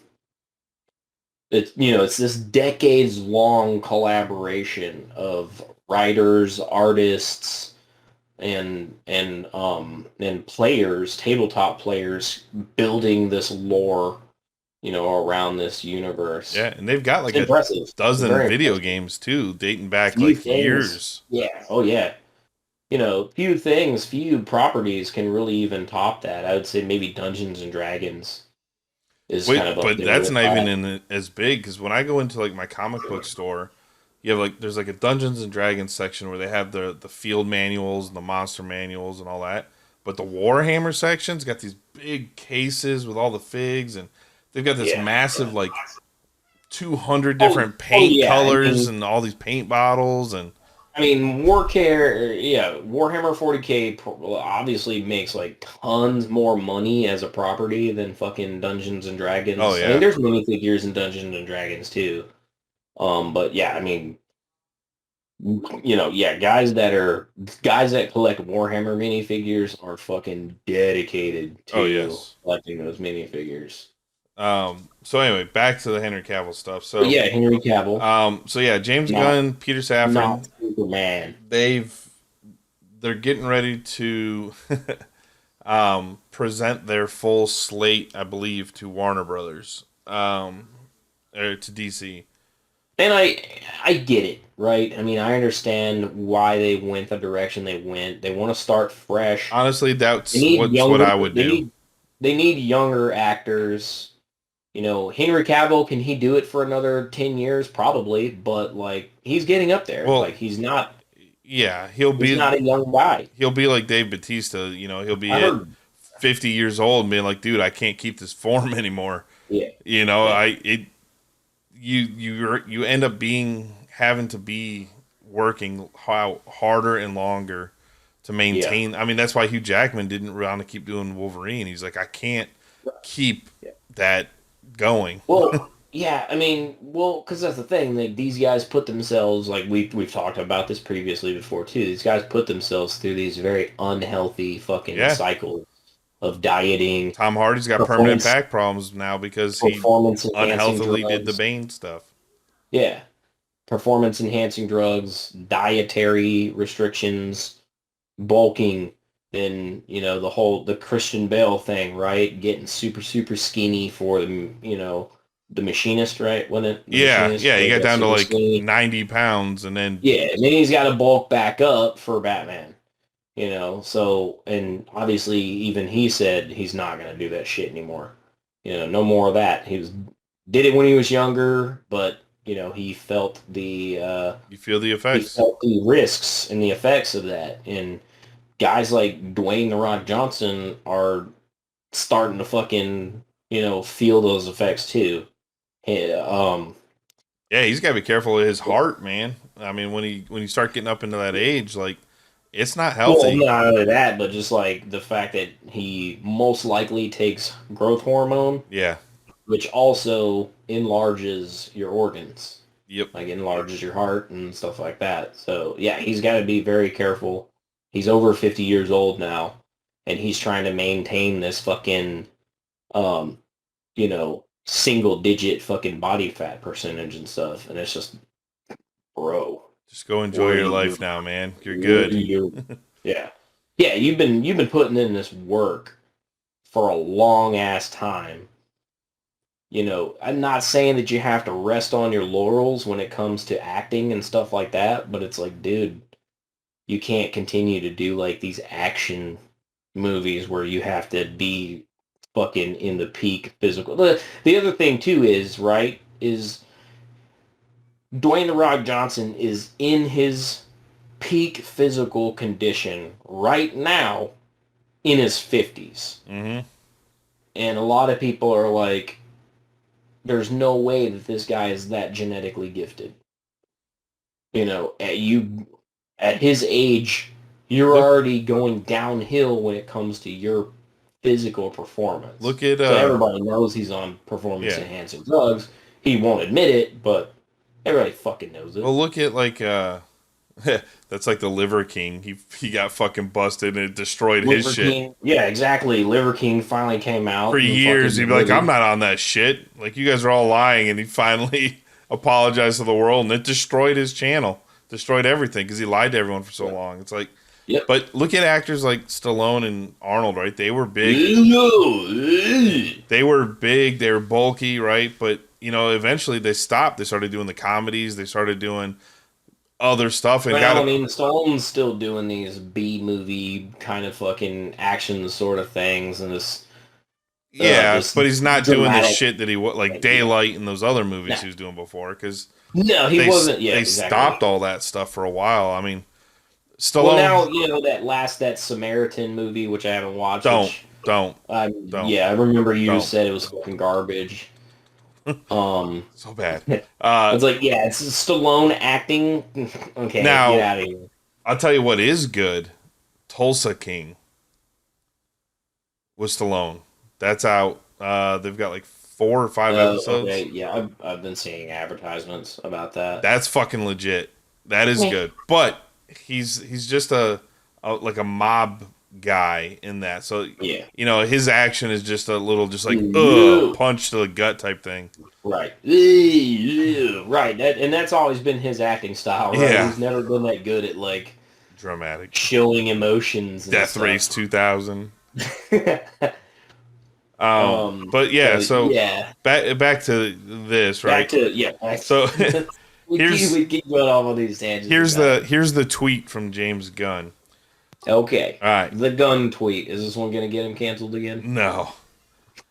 it's this decades long collaboration of writers, artists, and players, tabletop players, building this lore, around this universe. Yeah, and they've got like It's impressive. a dozen Very video impressive. games too, dating back Few like things- years. Yeah. Oh yeah. Few properties can really even top that. I would say maybe Dungeons and Dragons is kind Wait, of up but there that's with not that. even as big because when I go into like my comic book store, you have like there's like a Dungeons and Dragons section where they have the field manuals and the monster manuals and all that. But the Warhammer section's got these big cases with all the figs, and they've got this Yeah. massive like 200 Oh, different paint yeah, I colors mean- and all these paint bottles and Warhammer 40K obviously makes like tons more money as a property than fucking Dungeons and Dragons. Oh, I yeah. mean, there's minifigures in Dungeons and Dragons too. But yeah, I mean, guys that collect Warhammer minifigures are fucking dedicated to Oh, yes. collecting those minifigures. So anyway, back to the Henry Cavill stuff. So But yeah, Henry Cavill, so yeah, James Not- Gunn, Peter Safran, not Superman. they're getting ready to present their full slate, I believe, to Warner Brothers, or to DC. And I get it, right? I mean, I understand why they went the direction they went. They want to start fresh. Honestly, that's They need what I would do. They need younger actors. Henry Cavill, can he do it for another 10 years? Probably, but like he's getting up there. Well, Like he's not Yeah, he'll he's not a young guy. He'll be like Dave Bautista. He'll be I at heard- 50 years old and being like, dude, I can't keep this form anymore. Yeah. You end up having to be working harder and longer to maintain. I mean, that's why Hugh Jackman didn't want to keep doing Wolverine. He's like, I can't keep that going. Well, yeah, I mean, because that's the thing. Like, these guys put themselves, like we've talked about this previously before too. These guys put themselves through these very unhealthy fucking cycles of dieting. Tom Hardy's got permanent back problems now because he performance-enhancing unhealthily did the drugs. Bane stuff. Yeah, performance enhancing drugs, dietary restrictions, bulking. Then the Christian Bale thing, right? Getting super super skinny for the machinist, right? Wasn't it? The Machinist, He got down to super like skinny. 90 pounds and then And then he's got to bulk back up for Batman. So, and obviously even he said he's not going to do that shit anymore. No more of that. Did it when he was younger, but he felt the you feel the he effects. felt the risks and the effects of that. And guys like Dwayne "The Rock" Johnson are starting to fucking feel those effects too. Yeah, he's got to be careful of his heart, man. I mean, when you start getting up into that age, like it's not healthy. Well, not only that, but just like the fact that he most likely takes growth hormone, Yeah. which also enlarges your organs, Yep. like enlarges your heart and stuff like that. So yeah, he's got to be very careful. He's over 50 years old now, and he's trying to maintain this fucking, single digit fucking body fat percentage and stuff. And it's just, bro. Just go enjoy your life now, man. You're good. Yeah. Yeah, you've been putting in this work for a long ass time. I'm not saying that you have to rest on your laurels when it comes to acting and stuff like that, but it's like, dude, you can't continue to do like these action movies where you have to be fucking in the peak physical. The other thing too is Dwayne "The Rock" Johnson is in his peak physical condition right now in his 50s. Mm-hmm. And a lot of people are like, there's no way that this guy is that genetically gifted. At his age, you're already going downhill when it comes to your physical performance. Look at so everybody knows he's on performance enhancing drugs. He won't admit it, but everybody fucking knows it. Well, look at like that's like the Liver King. He got fucking busted and it destroyed his shit. King, yeah, exactly. Liver King finally came out. For years, he'd be like, I'm not on that shit. Like, you guys are all lying. And he finally apologized to the world, and it destroyed his channel. Destroyed everything because he lied to everyone for so long. It's like, Yep. But look at actors like Stallone and Arnold, right? They were big. They were big. They were bulky, right? But eventually they stopped. They started doing the comedies. They started doing other stuff. And Well, I mean, Stallone's still doing these B movie kind of fucking action sort of things, and this. This but he's not doing the dramatic- shit that he like Daylight and those other movies he was doing before because No, he wasn't. Yeah, they exactly. stopped all that stuff for a while. I mean, Stallone. Well, now that Samaritan movie, which I haven't watched. Don't. Yeah, I remember you Don't. said it was fucking garbage. So bad. It's like, yeah, it's Stallone acting. Okay, Now- get out of here. I'll tell you what is good. Tulsa King with Stallone. That's out. They've got like 4 or 5 episodes. Okay, yeah, I've been seeing advertisements about that. That's fucking legit. That is good. But he's just a mob guy in that. So Yeah. his action is just a little just like punch to the gut type thing. Right. Right. That's always been his acting style, right? Yeah. He's never been that good at like Dramatic. showing emotions and Death stuff. Race 2000. But yeah, so yeah. back to this, right? So we keep going off on these tangents. here's the tweet from James Gunn. Okay. All right. The gun tweet. Is this one going to get him canceled again? No.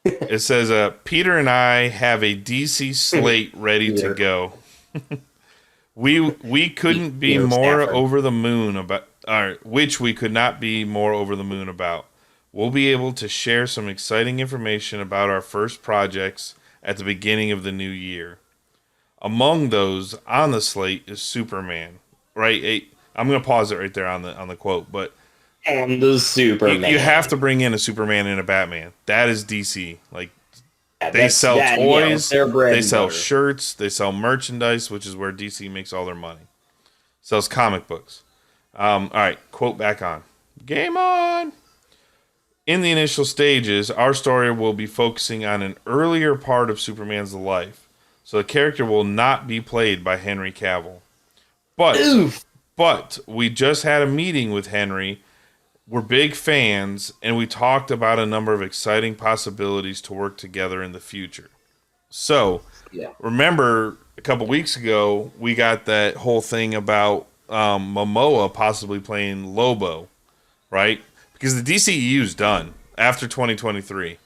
It says, Peter and I have a DC slate ready to go. We couldn't be more over the moon about, which we could not be more over the moon about. We'll be able to share some exciting information about our first projects at the beginning of the new year. Among those on the slate is Superman. Right? I'm going to pause it right there on the quote, but And the Superman. you have to bring in a Superman and a Batman. That is DC. Like they That's- sell that, toys, their bread they and sell butter. shirts, they sell merchandise, which is where DC makes all their money. Sells comic books. All right, quote back on. Game on. In the initial stages, our story will be focusing on an earlier part of Superman's life, so the character will not be played by Henry Cavill. But we just had a meeting with Henry. We're big fans, and we talked about a number of exciting possibilities to work together in the future. So, remember a couple weeks ago, we got that whole thing about Momoa possibly playing Lobo, right? Because the DCEU's done after 2023.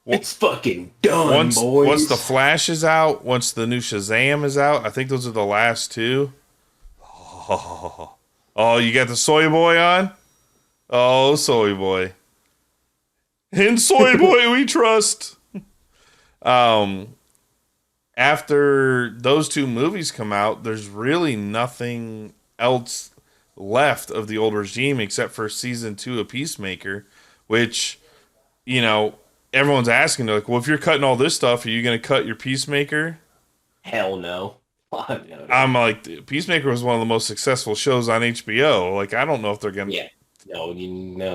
It's fucking done, boys. Once the Flash is out, once the new Shazam is out, I think those are the last 2. Oh, you got the Soy Boy on? Oh, Soy Boy. In Soy Boy we trust. After those 2 movies come out, there's really nothing else left of the old regime except for season 2 of Peacemaker, which, everyone's asking, like, well, if you're cutting all this stuff, are you going to cut your Peacemaker? Hell no. I'm like, Peacemaker was one of the most successful shows on HBO. Like, I don't know if they're going to... Yeah. No,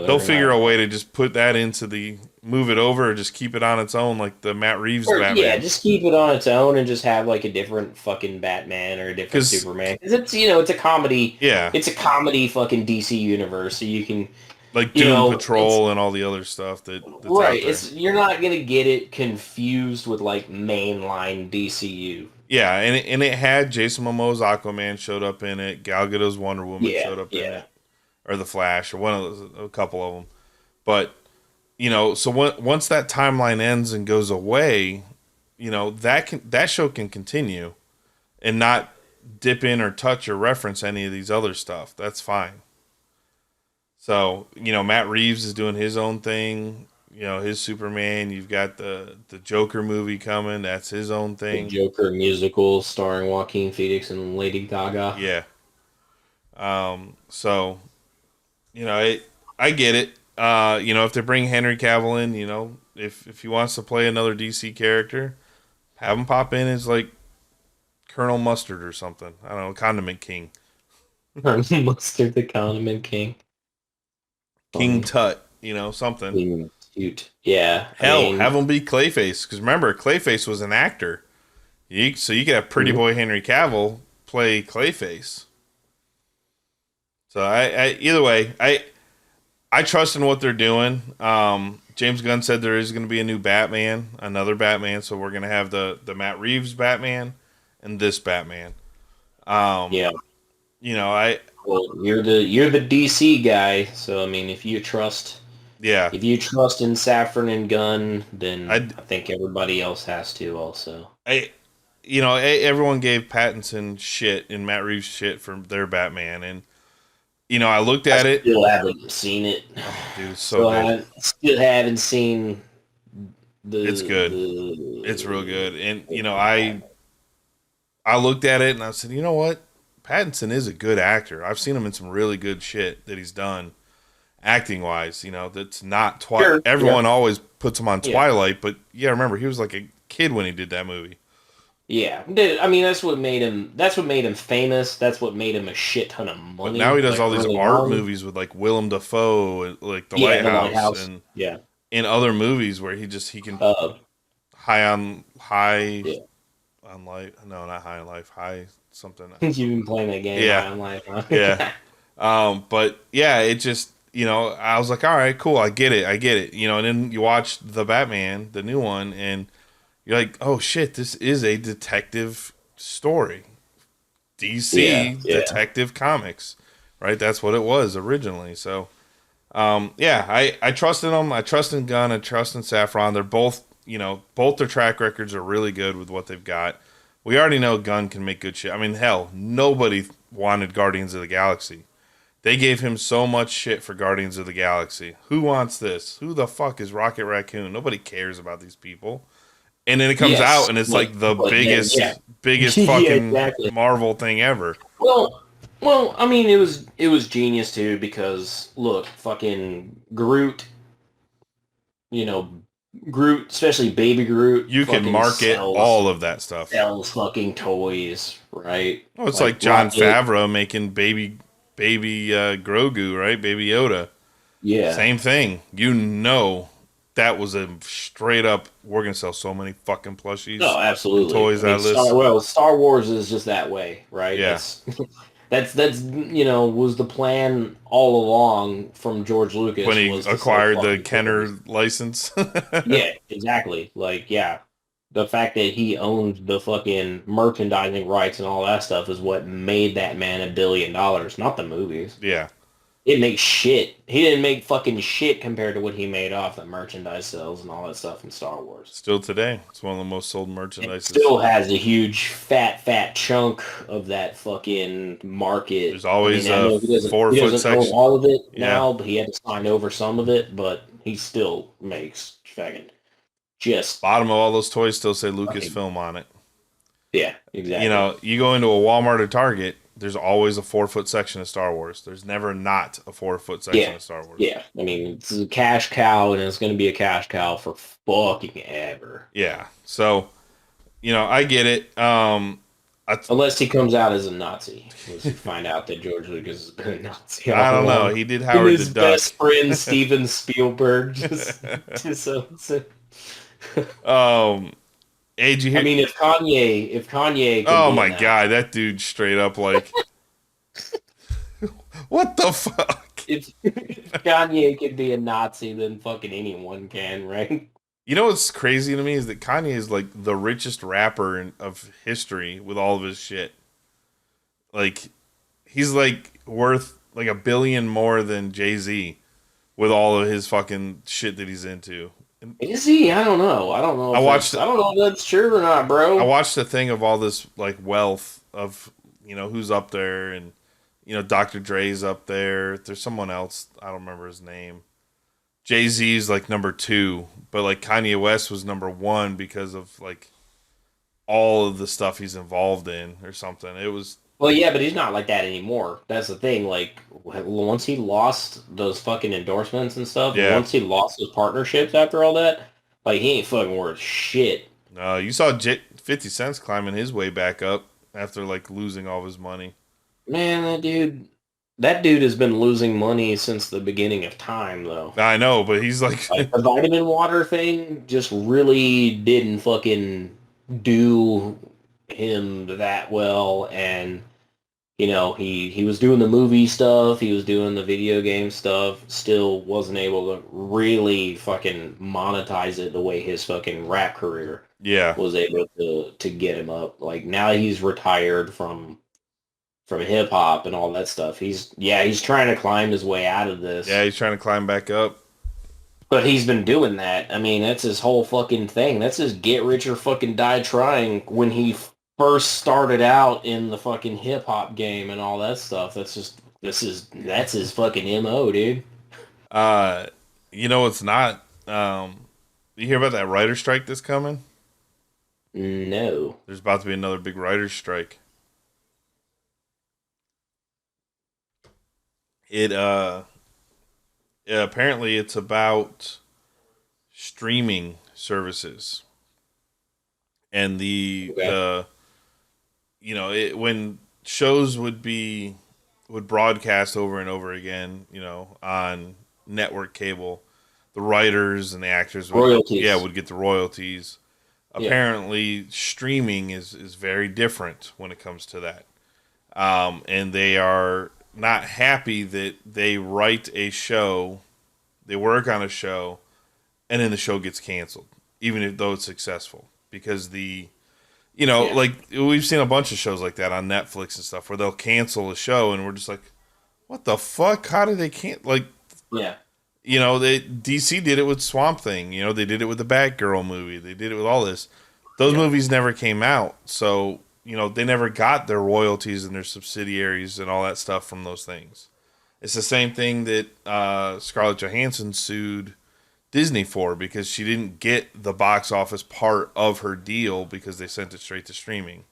they'll figure a way to just put that into move it over or just keep it on its own like the Matt Reeves Batman. Yeah, just keep it on its own and just have like a different fucking Batman or a different Superman. Because it's a comedy. Yeah. It's a comedy fucking DC universe, so you can... Like Doom Patrol and all the other stuff that's right. out there. You're not going to get it confused with like mainline DCU. Yeah, and it had Jason Momoa's Aquaman showed up in it. Gal Gadot's Wonder Woman showed up in it. Or the Flash, or a couple of them. But, so once that timeline ends and goes away, that show can continue and not dip in or touch or reference any of these other stuff. That's fine. So, Matt Reeves is doing his own thing. His Superman. You've got the Joker movie coming. That's his own thing. The Joker musical starring Joaquin Phoenix and Lady Gaga. Yeah. So... I get it. If they bring Henry Cavill in, if he wants to play another DC character, have him pop in as like Colonel Mustard or something. I don't know, Condiment King. Mustard the Condiment King. King Tut, something. King Tut. Yeah. Hell, have him be Clayface. Because remember, Clayface was an actor. So you could have Pretty Boy Henry Cavill play Clayface. So I either way, I trust in what they're doing. James Gunn said there is going to be a new Batman, another Batman. So we're going to have the Matt Reeves Batman and this Batman. Yeah. You know, Well, you're the DC guy, so I mean, if you trust in Saffron and Gunn, then I think everybody else has to also. Everyone gave Pattinson shit and Matt Reeves shit for their Batman, and I looked at it. Still haven't seen it. Oh, dude, it's so good. I still haven't seen It's good. It's real good, and I looked at it and I said, you know what, Pattinson is a good actor. I've seen him in some really good shit that he's done, acting wise. That's not Twilight. Sure, Everyone always puts him on Twilight, but remember he was like a kid when he did that movie. Yeah, I mean that's what made him. That's what made him famous. That's what made him a shit ton of money. But now he does all these art movies with like Willem Dafoe, like The Lighthouse, and in other movies where he can high on life. No, not High on Life. High something. You've been playing that game. Yeah, High on Life. Huh? Yeah. But yeah, it just I was like, all right, cool, I get it. And then you watch the Batman, the new one, and you're like, oh shit, this is a detective story. DC Detective Comics, right? That's what it was originally. So, I trust in them. I trust in Gunn. I trust in Saffron. They're both, both their track records are really good with what they've got. We already know Gunn can make good shit. I mean, hell, nobody wanted Guardians of the Galaxy. They gave him so much shit for Guardians of the Galaxy. Who wants this? Who the fuck is Rocket Raccoon? Nobody cares about these people. And then it comes out, and it's like the biggest fucking Marvel thing ever. Well, I mean, it was genius too because look, fucking Groot, Groot, especially Baby Groot, you can market all of that stuff. Sells fucking toys, right? Oh, it's like Jon Favreau making baby Grogu, right? Baby Yoda. Yeah, same thing. That was a straight up. We're gonna sell so many fucking plushies. No, absolutely. Toys out of this. Star Wars is just that way, right? Yeah. That's was the plan all along from George Lucas when he acquired the Kenner license. Yeah, exactly. The fact that he owned the fucking merchandising rights and all that stuff is what made that man $1 billion, not the movies. Yeah. It makes shit. He didn't make fucking shit compared to what he made off the merchandise sales and all that stuff in Star Wars. Still today, it's one of the most sold merchandise. It still has a huge fat chunk of that fucking market. There's always a 4 foot section. Own all of it now, but he had to sign over some of it. But he still makes fucking just bottom of all those toys still say Lucasfilm on it. Yeah, exactly. You go into a Walmart or Target. There's always a 4 foot section of Star Wars. There's never not a 4 foot section of Star Wars. Yeah, I mean, it's a cash cow, and it's going to be a cash cow for fucking ever. Yeah, so, I get it. Unless he comes out as a Nazi. Unless you find out that George Lucas has been a Nazi. I don't know. He did Howard his the Duck. His best friend, Steven Spielberg. Hey, did you hear? I mean, if Kanye. Oh my god, that dude straight up like, what the fuck? If Kanye could be a Nazi, then fucking anyone can, right? You know what's crazy to me is that Kanye is like the richest rapper of history with all of his shit. Like, he's like worth like $1 billion more than Jay-Z with all of his fucking shit that he's into. Is he? I don't know. I don't know. I don't know if that's true or not, bro. I watched a thing of all this like wealth of who's up there, and Dr. Dre's up there. There's someone else, I don't remember his name. Jay-Z's like number 2, but like Kanye West was number 1 because of like all of the stuff he's involved in or something. It was. Well, yeah, but he's not like that anymore. That's the thing. Like, once he lost those fucking endorsements and stuff, once he lost his partnerships after all that, like, he ain't fucking worth shit. No, you saw 50 Cent's climbing his way back up after, like, losing all of his money. Man, that dude has been losing money since the beginning of time, though. I know, but he's like the vitamin water thing just really didn't fucking do him that well, and he was doing the movie stuff, he was doing the video game stuff, still wasn't able to really fucking monetize it the way his fucking rap career Yeah. was able to get him up. Like now he's retired from hip hop and all that stuff. He's trying to climb his way out of this. Yeah, he's trying to climb back up. But he's been doing that. I mean, that's his whole fucking thing. That's his get rich or fucking die trying when he first started out in the fucking hip hop game and all that stuff. That's his fucking MO, dude. It's not. You hear about that writer strike that's coming? No. There's about to be another big writer's strike. Apparently it's about streaming services. And when shows would broadcast over and over again, on network cable, the writers and the actors would get the royalties. Apparently streaming is very different when it comes to that. And they are not happy that they write a show, they work on a show, and then the show gets canceled, even though it's successful. Because like we've seen a bunch of shows like that on Netflix and stuff where they'll cancel a show and we're just like, what the fuck? How did they DC did it with Swamp Thing. They did it with the Batgirl movie. They did it with all this. Those movies never came out. So, they never got their royalties and their subsidiaries and all that stuff from those things. It's the same thing that Scarlett Johansson sued Disney for, because she didn't get the box office part of her deal because they sent it straight to streaming.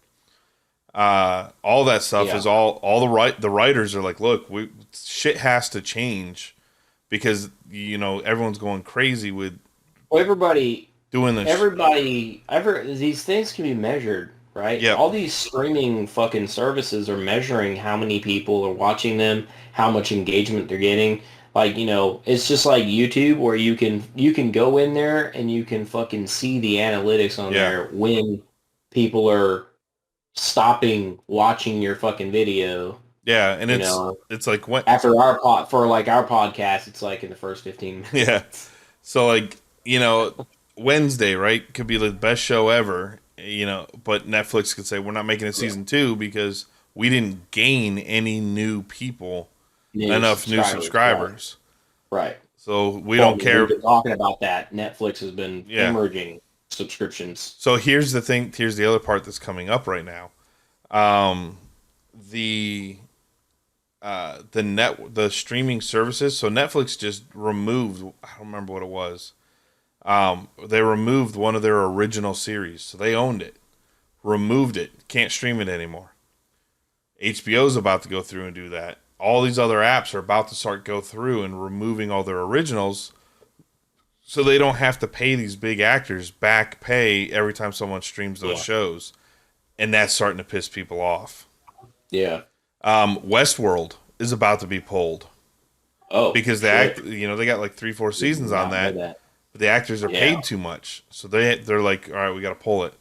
All that stuff is all the writers are like, look, shit has to change because everyone's going crazy with everybody doing this. These things can be measured, right? Yeah. All these streaming fucking services are measuring how many people are watching them, how much engagement they're getting. Like, it's just like YouTube where you can go in there and you can fucking see the analytics on there when people are stopping watching your fucking video. Yeah, and it's like when after our podcast, it's like in the first 15 minutes. Yeah. So Wednesday, right, could be the best show ever, but Netflix could say we're not making a season 2 because we didn't gain any new people. Enough new subscribers. Right. So we don't care. We've been talking about that. Netflix has been hemorrhaging subscriptions. So here's the thing. Here's the other part that's coming up right now. The streaming services. So Netflix just removed, I don't remember what it was. They removed one of their original series. So they owned it. Removed it. Can't stream it anymore. HBO's about to go through and do that. All these other apps are about to go through and removing all their originals so they don't have to pay these big actors back pay every time someone streams those shows. And that's starting to piss people off. Yeah. Westworld is about to be pulled. Oh. Because they got like 3-4 seasons on that. But the actors are paid too much. So they're like, all right, we got to pull it.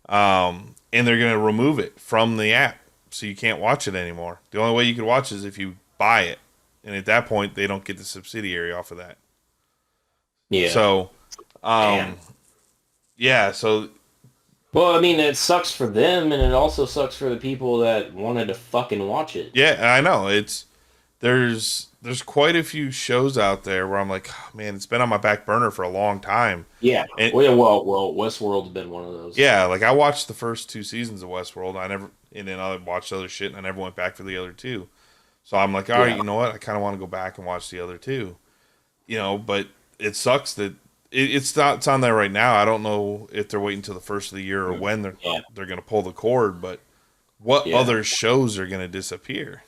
And they're going to remove it from the app. So you can't watch it anymore. The only way you could watch is if you buy it. And at that point, they don't get the subsidiary off of that. Yeah. So, so... Well, I mean, it sucks for them, and it also sucks for the people that wanted to fucking watch it. Yeah, I know. There's quite a few shows out there where I'm like, oh, man, it's been on my back burner for a long time. Yeah. Westworld's been one of those. Yeah, like I watched the first 2 seasons of Westworld. And then I watched other shit, and I never went back for the other 2. So I'm like, all right, you know what? I kind of want to go back and watch the other 2. But it sucks that it's on there right now. I don't know if they're waiting until the first of the year or when they're going to pull the cord. But what other shows are going to disappear?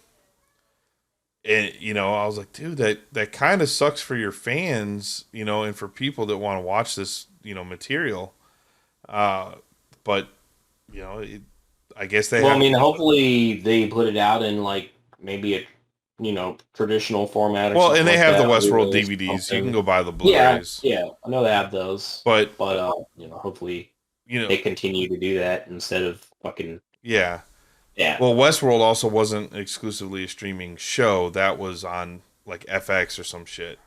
And I was like, dude, that kind of sucks for your fans, and for people that want to watch this, material. But I guess they. Well, I mean, hopefully they put it out in like maybe a traditional format. Or and they like have that. the Westworld DVDs. You can go buy the Blu-rays. Yeah, I know they have those. But hopefully they continue to do that instead of fucking. Yeah, Yeah. Well, Westworld also wasn't exclusively a streaming show. That was on like FX or some shit.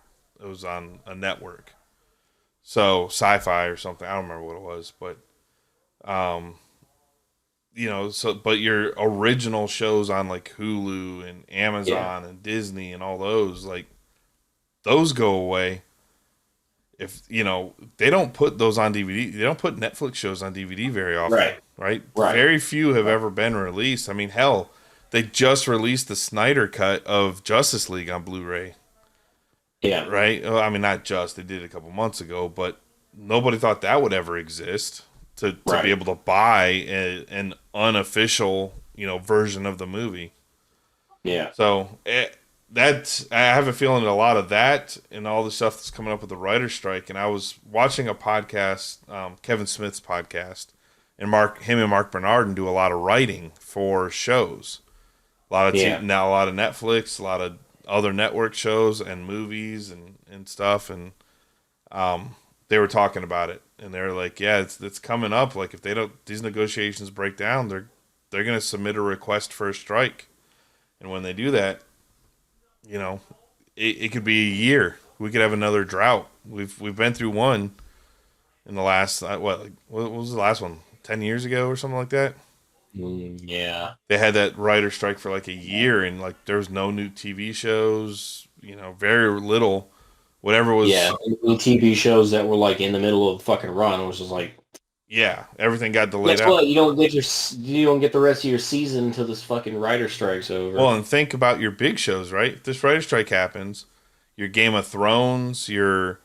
It was on a network. So Sci-Fi or something. I don't remember what it was, but um, but your original shows on like Hulu and Amazon and Disney and all those, like those go away. If they don't put those on DVD, they don't put Netflix shows on DVD very often, right? Very few have ever been released. I mean, hell, they just released the Snyder cut of Justice League on Blu-ray. Yeah. Right? Well, I mean, not just, they did it a couple months ago, but nobody thought that would ever exist to be able to buy an unofficial, version of the movie. Yeah. So I have a feeling that a lot of that and all the stuff that's coming up with the writer's strike. And I was watching a podcast, Kevin Smith's podcast, and him and Mark Bernardin do a lot of writing for shows. A lot of now a lot of Netflix, a lot of other network shows and movies and stuff. And they were talking about it, and they were like, "Yeah, it's coming up. Like if these negotiations break down, they're going to submit a request for a strike, and when they do that." It could be a year. We could have another drought. We've been through one in the last what was the last one? 10 years ago or something like that. Yeah. They had that writer strike for like a year, and like there was no new TV shows. Very little. Whatever was. Yeah, TV shows that were like in the middle of the fucking run was just like. Yeah, everything got delayed. Guess what? You don't get the rest of your season until this fucking writer strike's over. Well, and think about your big shows, right? If this writer strike happens, your Game of Thrones, your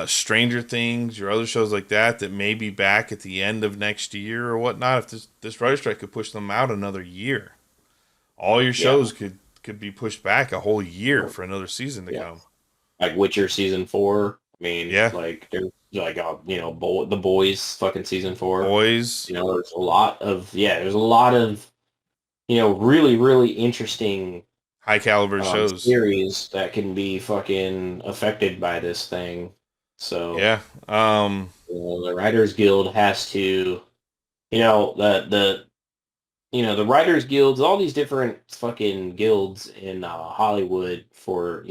Stranger Things, your other shows like that may be back at the end of next year or whatnot. If this writer strike could push them out another year, all your shows could be pushed back a whole year for another season to come. Like Witcher season 4. I mean, like there's like the Boys fucking season 4. Boys. There's a lot of really really interesting high caliber shows series that can be fucking affected by this thing. So the Writers Guild has to, the Writers Guilds, all these different fucking guilds in Hollywood for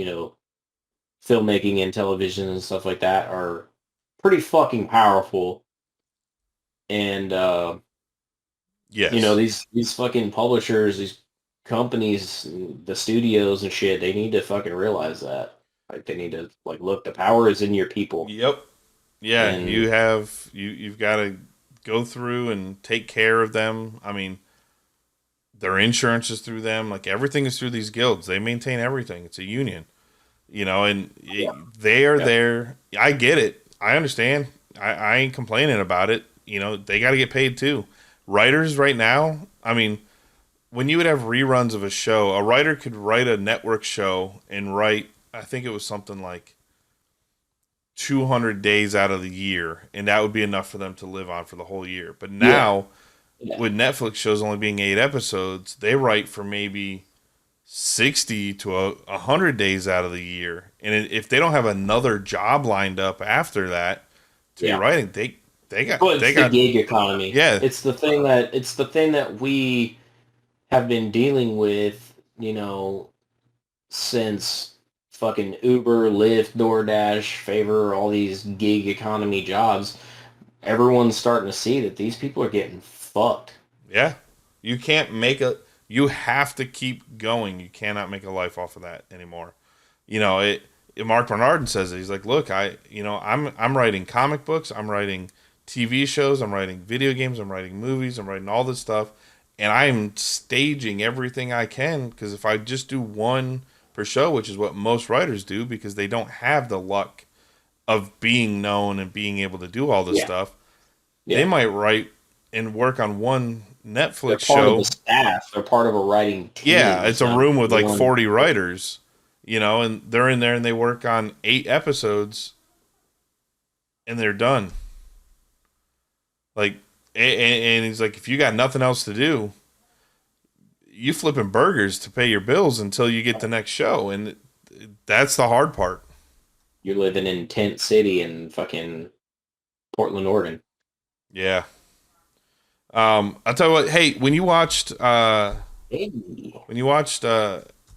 filmmaking and television and stuff like that are pretty fucking powerful. And these fucking publishers, these companies, the studios and shit, they need to fucking realize that. Like they need to look, the power is in your people. Yep. Yeah, and you've got to go through and take care of them. I mean, their insurance is through them. Like everything is through these guilds. They maintain everything. It's a union. They are there. I get it. I understand. I ain't complaining about it. They got to get paid too. Writers right now, I mean, when you would have reruns of a show, a writer could write a network show and write, I think it was something like 200 days out of the year, and that would be enough for them to live on for the whole year. But now, with Netflix shows only being 8 episodes, they write for maybe 60 to 100 days out of the year. And if they don't have another job lined up after that to be writing, they got the gig economy. Yeah. It's the thing that we have been dealing with, since fucking Uber, Lyft, DoorDash, Favor, all these gig economy jobs. Everyone's starting to see that these people are getting fucked. Yeah. You can't you have to keep going. You cannot make a life off of that anymore. Mark Bernardin says it. He's like, look, I'm writing comic books, I'm writing TV shows, I'm writing video games, I'm writing movies, I'm writing all this stuff, and I'm staging everything I can, because if I just do one per show, which is what most writers do, because they don't have the luck of being known and being able to do all this stuff, they might write and work on one Netflix show. Part of the staff. They're part of a writing team. Yeah, it's a room with like 40 writers, and they're in there and they work on 8 episodes and they're done. Like, and he's like, if you got nothing else to do, you flipping burgers to pay your bills until you get the next show. And that's the hard part. You're living in Tent City in fucking Portland, Oregon. Yeah. I'll tell you what. Hey, when you watched Hey.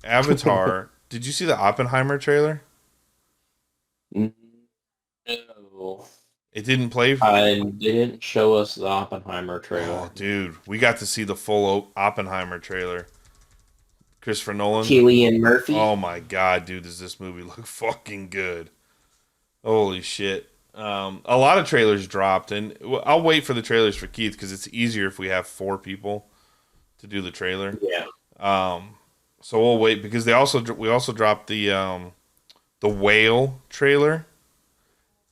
Avatar, did you see the Oppenheimer trailer? No. It didn't play. They didn't show us the Oppenheimer Oh, trailer. dude, we got to see the full Oppenheimer trailer. Christopher Nolan. Cillian Murphy. Oh my god, dude, does this movie look fucking good? Holy shit. A lot of trailers dropped, and I'll wait for the trailers for Keith because it's easier if we have 4 people to do the trailer. Yeah. So we'll wait because we also dropped the Whale trailer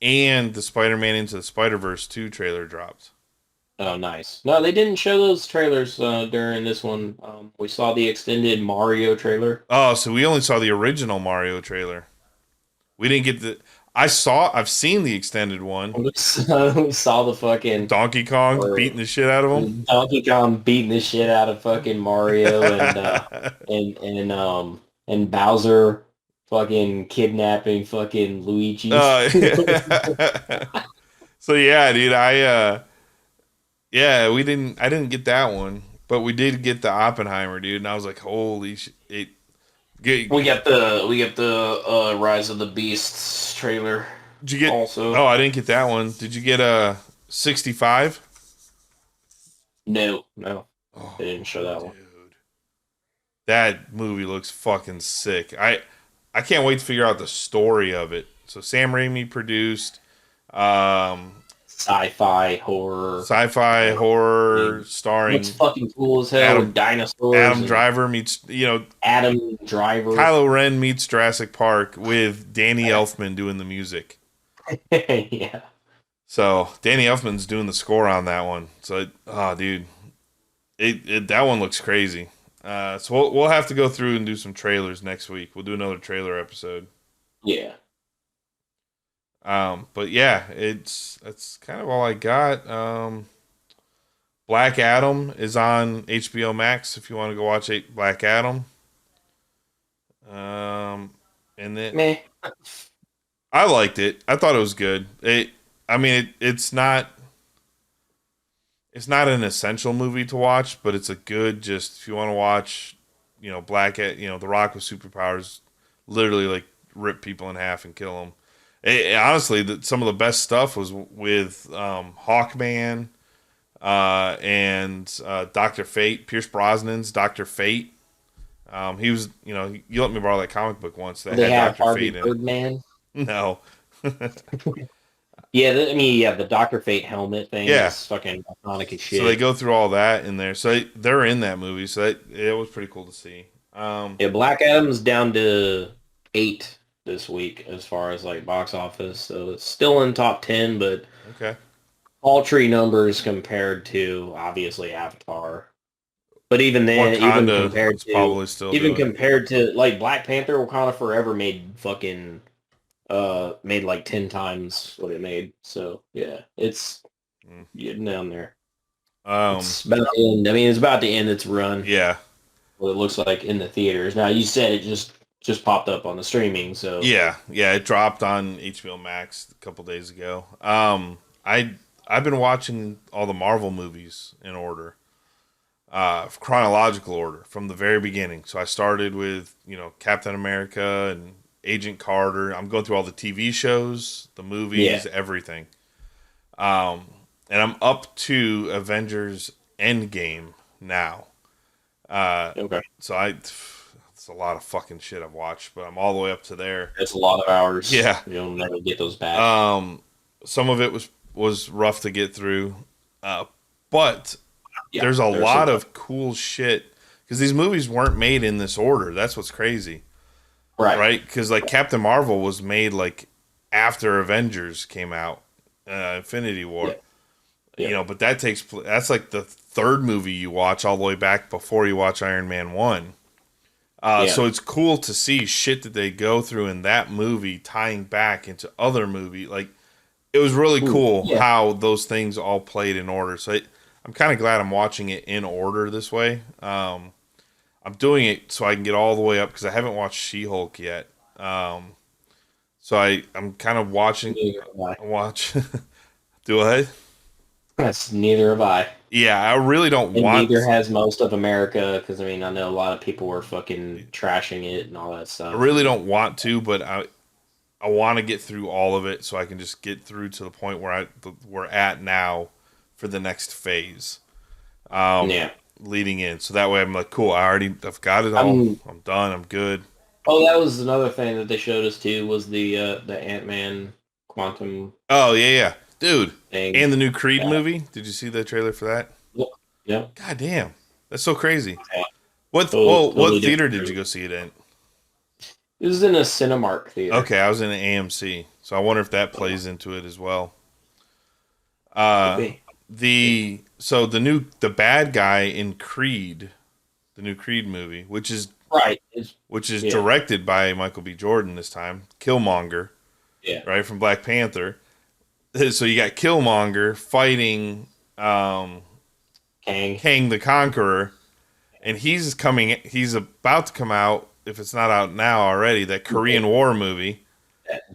and the Spider-Man Into the Spider-Verse 2 trailer dropped. Oh, nice. No, they didn't show those trailers during this one. We saw the extended Mario trailer. Oh, so we only saw the original Mario trailer. We didn't get the. I've seen the extended one. We saw the fucking Donkey Kong beating the shit out of him. Donkey Kong beating the shit out of fucking Mario and Bowser fucking kidnapping fucking Luigi. So yeah, dude, I didn't get that one, but we did get the Oppenheimer, dude, and I was like, holy shit. We got the Rise of the Beasts trailer. Did you get also? Oh, I didn't get that one. Did you get a 65? No. Oh, They didn't show that one. Dude. That movie looks fucking sick. I can't wait to figure out the story of it. So Sam Raimi produced Sci-fi horror starring Looks fucking cool as hell with dinosaurs. Adam Driver meets Adam Driver. Kylo Ren meets Jurassic Park with Danny Elfman doing the music. Yeah. So Danny Elfman's doing the score on that one. So dude, that one looks crazy. So we'll have to go through and do some trailers next week. We'll do another trailer episode. Yeah. But yeah, that's kind of all I got. Black Adam is on HBO Max if you want to go watch Black Adam. And then Meh. I liked it. I thought it was good. It's not an essential movie to watch, but it's a good just if you want to watch, The Rock with superpowers, literally like rip people in half and kill them. Honestly, some of the best stuff was with Hawkman and Dr. Fate, Pierce Brosnan's Dr. Fate. He was, you let me borrow that comic book once that They had have Dr. Harvey Fate in it. Birdman. No. Yeah, the Dr. Fate helmet thing is fucking iconic as shit. So they go through all that in there. So they're in that movie. So it was pretty cool to see. Yeah, Black Adam's down to 8 this week as far as like box office. So it's still in top 10, but okay, paltry numbers compared to obviously Avatar. But even then, even compared to probably still compared to like Black Panther, Wakanda Forever made fucking made like 10 times what it made. So yeah, it's getting down there. It's about to end. I mean, it's about to end its run. Yeah. What it looks like in the theaters. Now you said it just popped up on the streaming, so yeah, it dropped on HBO Max a couple days ago. I've been watching all the Marvel movies in order, chronological order from the very beginning. So I started with Captain America and Agent Carter. I'm going through all the TV shows, the movies, everything. And I'm up to Avengers Endgame now. okay. So it's a lot of fucking shit I've watched, but I'm all the way up to there. It's a lot of hours. Yeah. You'll never get those back. Some of it was rough to get through. But there's a lot of cool shit because these movies weren't made in this order. That's what's crazy. Right? Because like Captain Marvel was made like after Avengers came out, Infinity War. Yeah. But that's like the third movie you watch all the way back before you watch Iron Man 1. So it's cool to see shit that they go through in that movie tying back into other movie. Like it was really cool how those things all played in order. So I'm kind of glad I'm watching it in order this way. I'm doing it so I can get all the way up because I haven't watched She-Hulk yet. So I'm kind of watching. Do I? That's neither have I. Yeah, I really don't And want. neither has most of America, because I mean, I know a lot of people were fucking trashing it and all that I stuff. really don't want to, but I want to get through all of it so I can just get through to the point where we're at now for the next phase. Yeah. Leading in, so that way I'm like, cool. I've got it all. I'm done. I'm good. Oh, that was another thing that they showed us too, was the Ant-Man quantum Oh yeah, dude. thing. And the new Creed movie. Did you see the trailer for that? Yeah. God damn, that's so crazy. Yeah. What Totally theater different. did you go see it in? This is in a Cinemark theater. Okay, I was in an AMC, so I wonder if that plays into it as well. The bad guy in Creed, the new Creed movie, which is directed by Michael B. Jordan this time, Killmonger, right, from Black Panther. So you got Killmonger fighting Kang the Conqueror, and he's about to come out, if it's not out now already, that Korean War movie.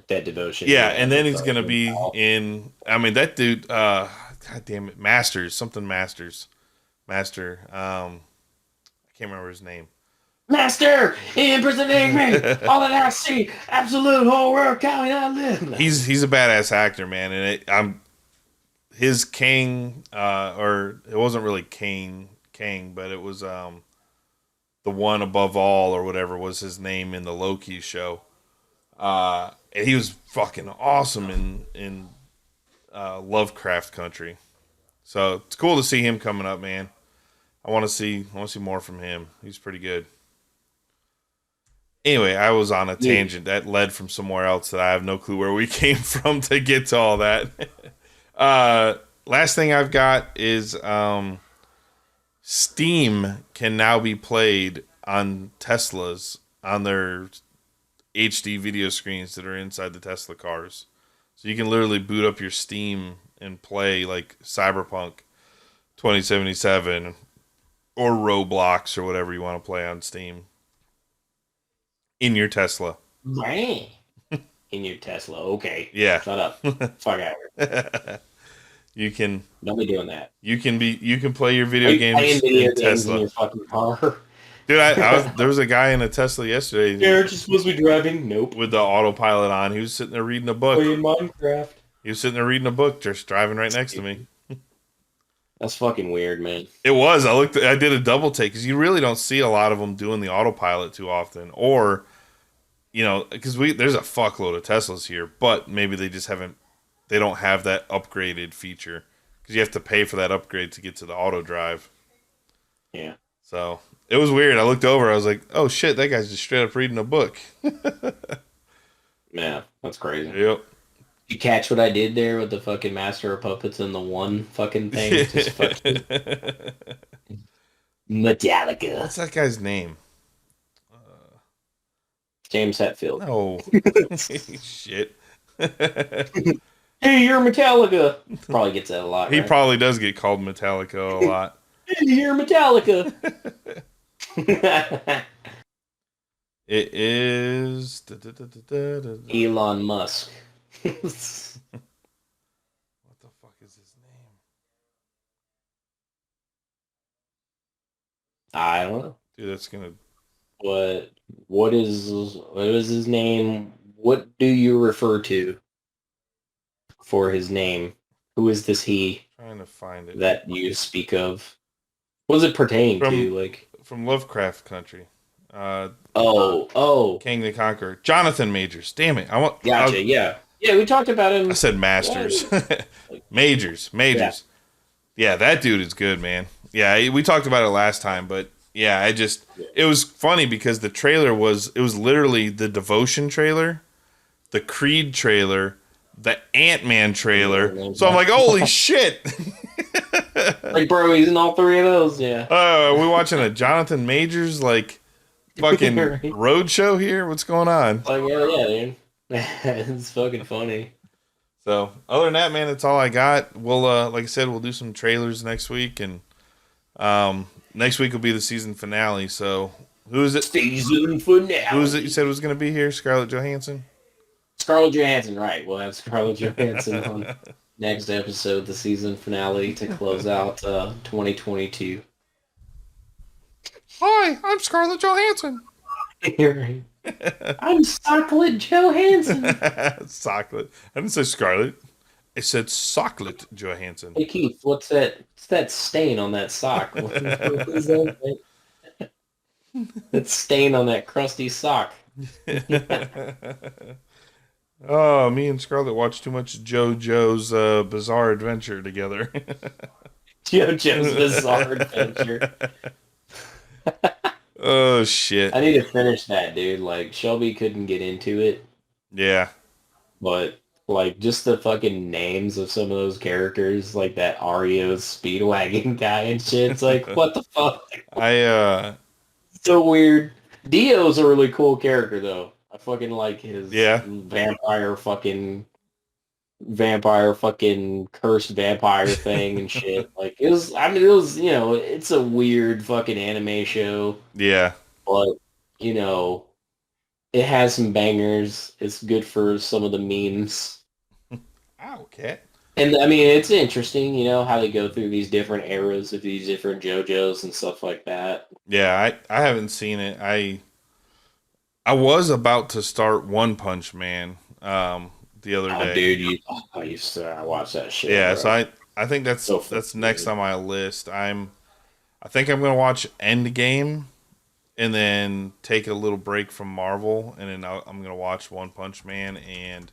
That Devotion. Yeah, and then he's gonna be in. I mean, that dude. God damn it, Master. I can't remember his name. Master, imprisoning me. All that I see, absolute horror. Can I live? He's a badass actor, man, and his King, or it wasn't really King, but it was the one above all or whatever was his name in the Loki show. And he was fucking awesome in Lovecraft Country. So it's cool to see him coming up, man. I want to see more from him. He's pretty good. Anyway, I was on a tangent that led from somewhere else that I have no clue where we came from to get to all that. Last thing I've got is Steam can now be played on Teslas on their HD video screens that are inside the Tesla cars. So you can literally boot up your Steam and play like Cyberpunk 2077 or Roblox or whatever you want to play on Steam in your Tesla. In your Tesla, okay. Yeah. Shut up. Fuck out of here. You can. Don't be doing that. You can play your video games in Tesla. In your fucking car? Dude, there was a guy in a Tesla yesterday. You're just supposed to be driving? Nope. With the autopilot on. He was sitting there reading a book. Playing Minecraft. He was sitting there reading a book, just driving right next to me. That's fucking weird, man. It was. I did a double take because you really don't see a lot of them doing the autopilot too often, or because there's a fuckload of Teslas here, but maybe they just haven't. They don't have that upgraded feature because you have to pay for that upgrade to get to the auto drive. Yeah. So it was weird. I looked over. I was like, "Oh shit, that guy's just straight up reading a book." Yeah, that's crazy. Yep. You catch what I did there with the fucking Master of Puppets and the one fucking thing? Just fucking Metallica. What's that guy's name? James Hetfield. No. Shit. Hey, you're Metallica. Probably gets that a lot. He right? probably does get called Metallica a lot. Hey, you're Metallica. It is Elon Musk. What the fuck is his name? I don't know. Dude, that's gonna. What is his name? What do you refer to for his name? Who is this he Trying to find it. that you speak of? What does it pertain to? Like from Lovecraft Country. King the Conqueror. Jonathan Majors. Damn it. Gotcha. Yeah, we talked about him. I said Masters. Majors. Yeah, that dude is good, man. Yeah, we talked about it last time, but yeah, it was funny because the trailer was literally the Devotion trailer, the Creed trailer, the Ant-Man trailer. So I'm like, holy shit. Like, bro, he's in all three of those, yeah. Are we watching a Jonathan Majors, like, fucking road show here? What's going on? Like, yeah, dude. It's fucking funny. So, other than that, man, that's all I got. We'll, like I said, we'll do some trailers next week, and next week will be the season finale. So, who is it? Season finale. Who is it you said was going to be here? Scarlett Johansson? Scarlett Johansson, right. We'll have Scarlett Johansson on Next episode, the season finale to close out 2022. Hi, I'm Scarlett Johansson. I'm Scarlett Johansson. Socklet. I didn't say Scarlett. I said Socklet Johansson. Hey Keith, what's that stain on that sock? What is that? That stain on that crusty sock. Oh, me and Scarlett watched too much JoJo's Bizarre Adventure together. JoJo's Bizarre Adventure. Oh shit! I need to finish that, dude. Like Shelby couldn't get into it, Yeah, but like just the fucking names of some of those characters, like that Ario Speedwagon guy and shit. It's like, what the fuck? I So weird. Dio's a really cool character though. I fucking like his Yeah. vampire fucking cursed vampire thing and shit. Like it was it's a weird fucking anime show, yeah. but it has some bangers. It's good for some of the memes. Ow, cat. And I mean it's interesting, how they go through these different eras of these different JoJo's and stuff like that. Yeah, I haven't seen it. I was about to start One Punch Man the other day. Dude, I used to watch that shit. Yeah, bro. so I think that's So next on my list. I think I'm gonna watch Endgame and then take a little break from Marvel, and then I'm gonna watch One Punch Man and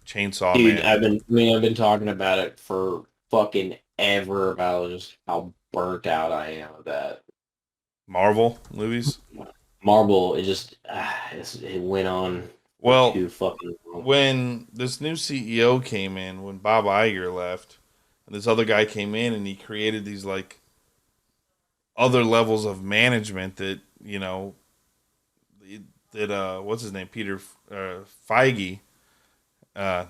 Chainsaw Dude, Man. I've been talking about it for fucking ever about just how burnt out I am of that. Marvel movies. Marvel, it went on Well, too fucking long. when this new CEO came in, when Bob Iger left, and this other guy came in, and he created these like other levels of management that what's his name, Peter Feige, what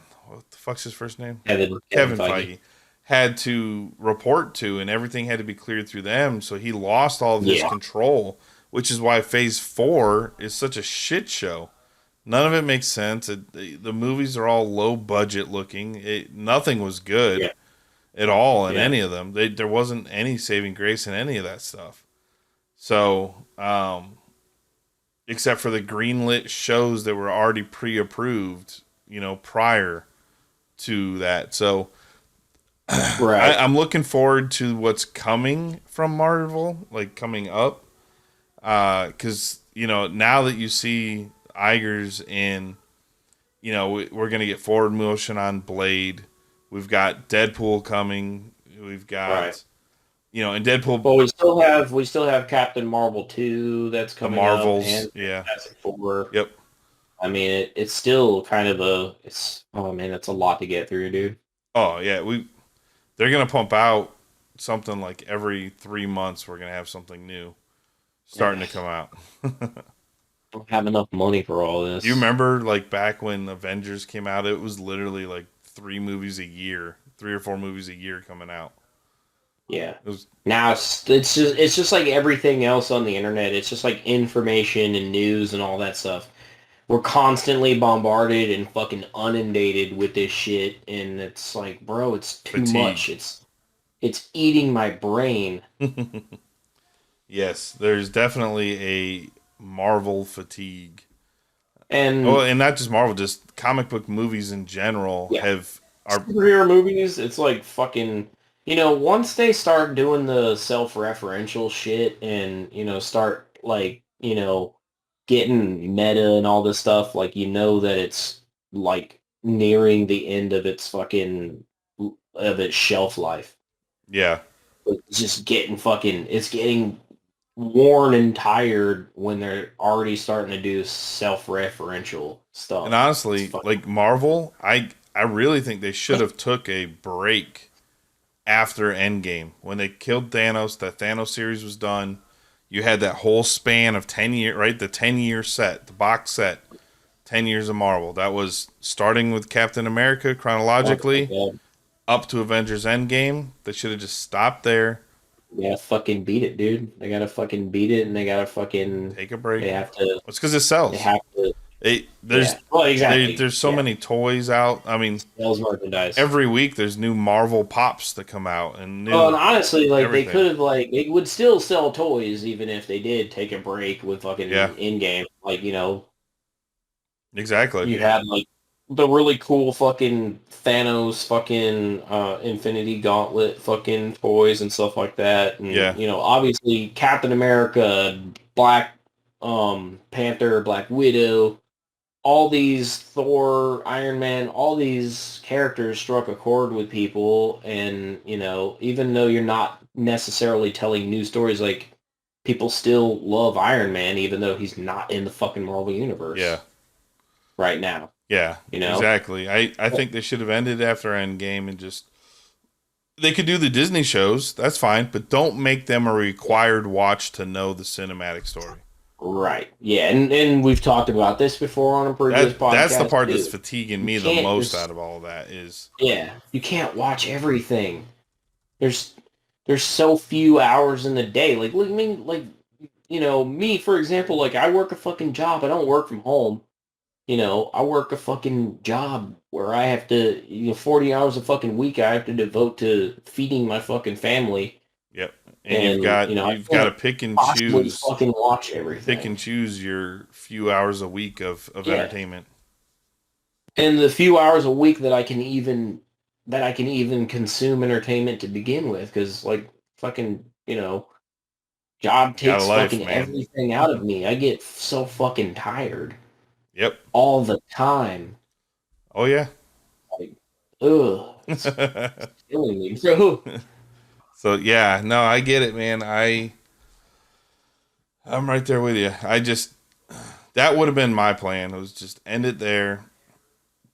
the fuck's his first name? Kevin Feige had to report to, and everything had to be cleared through them. So he lost all of his control, which is why Phase 4 is such a shit show. None of it makes sense. The movies are all low budget looking. Nothing was good at all in any of them. There wasn't any saving grace in any of that stuff. So, except for the greenlit shows that were already pre-approved, prior to that. So, Right. I'm looking forward to what's coming from Marvel, like coming up. Because, now that you see Iger's in, we're going to get forward motion on Blade. We've got Deadpool coming. We've got, and Deadpool. Well, we still have Captain Marvel 2 that's The coming Marvels, up, and yeah. Fantastic Four. Yep. I mean, it's still kind of it's a lot to get through, dude. Oh yeah, they're gonna pump out something like every 3 months. We're gonna have something new starting to come out. Don't have enough money for all this. Do you remember like back when Avengers came out? It was literally like 3 or 4 movies a year coming out. Yeah. It was, Now it's just like everything else on the internet. It's just like information and news and all that stuff. We're constantly bombarded and fucking inundated with this shit, and it's like, bro, it's too Fatigue. much. It's eating my brain. yes, there's definitely a Marvel fatigue. And And not just Marvel, just comic book movies in general are superhero movies, it's like fucking, once they start doing the self-referential shit and, start like, getting meta and all this stuff, like, that it's like nearing the end of its shelf life. yeah. It's just it's getting worn and tired when they're already starting to do self-referential stuff. And honestly, like Marvel, I really think they should have took a break after Endgame. When they killed Thanos, that Thanos series was done. You had that whole span of 10 years, right? The 10-year set, the box set, 10 years of Marvel. That was starting with Captain America chronologically up to Avengers Endgame. They should have just stopped there. Yeah, fucking beat it, dude. They gotta fucking beat it, and they gotta fucking Take a break. They have to. It's because it sells. They have to. Exactly. There's so many toys out. I mean, sales merchandise. every week there's new Marvel Pops that come out and new. Well, and honestly, like everything. they could have, like, it would still sell toys even if they did take a break with fucking in-game. Like, you know, exactly. you had like the really cool fucking Thanos fucking Infinity Gauntlet fucking toys and stuff like that. And you know, obviously Captain America, Black Panther, Black Widow, all these Thor, Iron Man, all these characters struck a chord with people, and you know, even though you're not necessarily telling new stories, like people still love Iron Man even though he's not in the fucking Marvel universe. Yeah. Right now. Yeah, you know? Exactly. I think they should have ended after Endgame and just they could do the Disney shows. That's fine, but don't make them a required watch to know the cinematic story. Right. Yeah, and we've talked about this before on a previous podcast. That's the part too. that's fatiguing me the most out of all of that is you can't watch everything. There's so few hours in the day. Like, look, I mean, like, you know, me for example, like I work a fucking job. I don't work from home. You know, I work a fucking job where I have to, 40 hours a fucking week I have to devote to feeding my fucking family. Yep. And you've got to pick and choose. Fucking watch everything. Pick and choose your few hours a week of entertainment. And the few hours a week that I can even consume entertainment to begin with, because like fucking, job takes fucking everything out of me. I get so fucking tired. Yep. All the time. Oh yeah. Like, ugh. It's killing me, bro. So yeah, no, I get it, man. I'm right there with you. That would have been my plan. It was just end it there.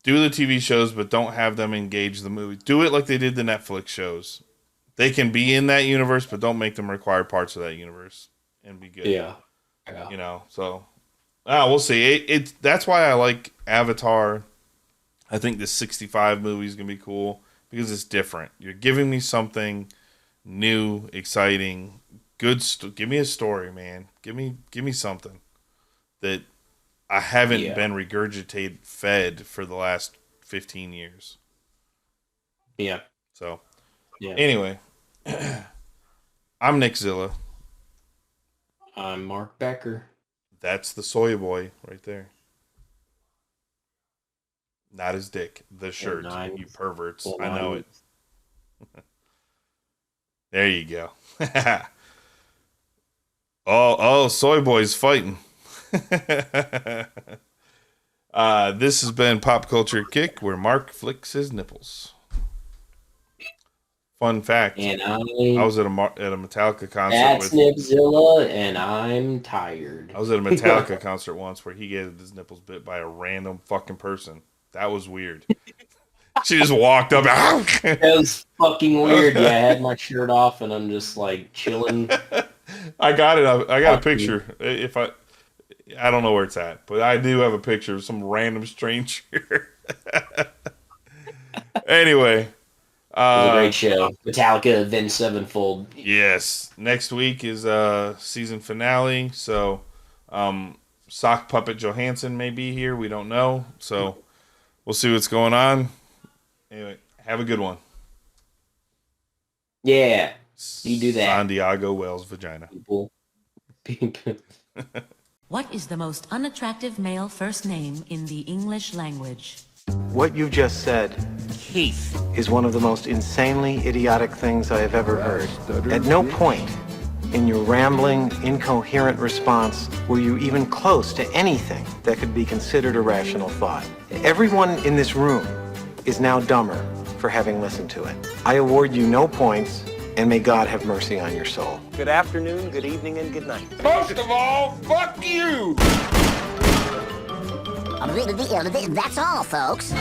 Do the TV shows, but don't have them engage the movie. Do it like they did the Netflix shows. They can be in that universe, but don't make them required parts of that universe and be good. Yeah. So we'll see. That's why I like Avatar. I think the 65 movie is going to be cool because it's different. You're giving me something new, exciting, good. Give me a story, man. Give me something that I haven't been regurgitated, fed for the last 15 years. Yeah. So, anyway, I'm Nick Zilla. I'm Mark Becker. That's the soy boy right there. Not his dick. The shirt. You perverts. I know it. There you go. oh, soy boy's fighting. This has been Pop Culture Kick, where Mark flicks his nipples. Fun fact. And I was at a Metallica concert. That's Nipzilla, and I'm tired. I was at a Metallica concert once where he get his nipples bit by a random fucking person. That was weird. She just walked up. That was fucking weird. Yeah, I had my shirt off and I'm just like chilling. I got it. I got a picture. If I don't know where it's at, but I do have a picture of some random stranger. Anyway, it was a great show. Metallica, Avenged Sevenfold. Yes, next week is season finale. So, Sock Puppet Johansson may be here. We don't know. So, we'll see what's going on. Anyway, have a good one. Yeah, you do that. Santiago Wells vagina. What is the most unattractive male first name in the English language? What you just said, Keith, is one of the most insanely idiotic things I have ever heard. At no point in your rambling, incoherent response were you even close to anything that could be considered a rational thought. Everyone in this room is now dumber for having listened to it. I award you no points, and may God have mercy on your soul. Good afternoon, good evening, and good night. Most of all, fuck you! That's all, folks.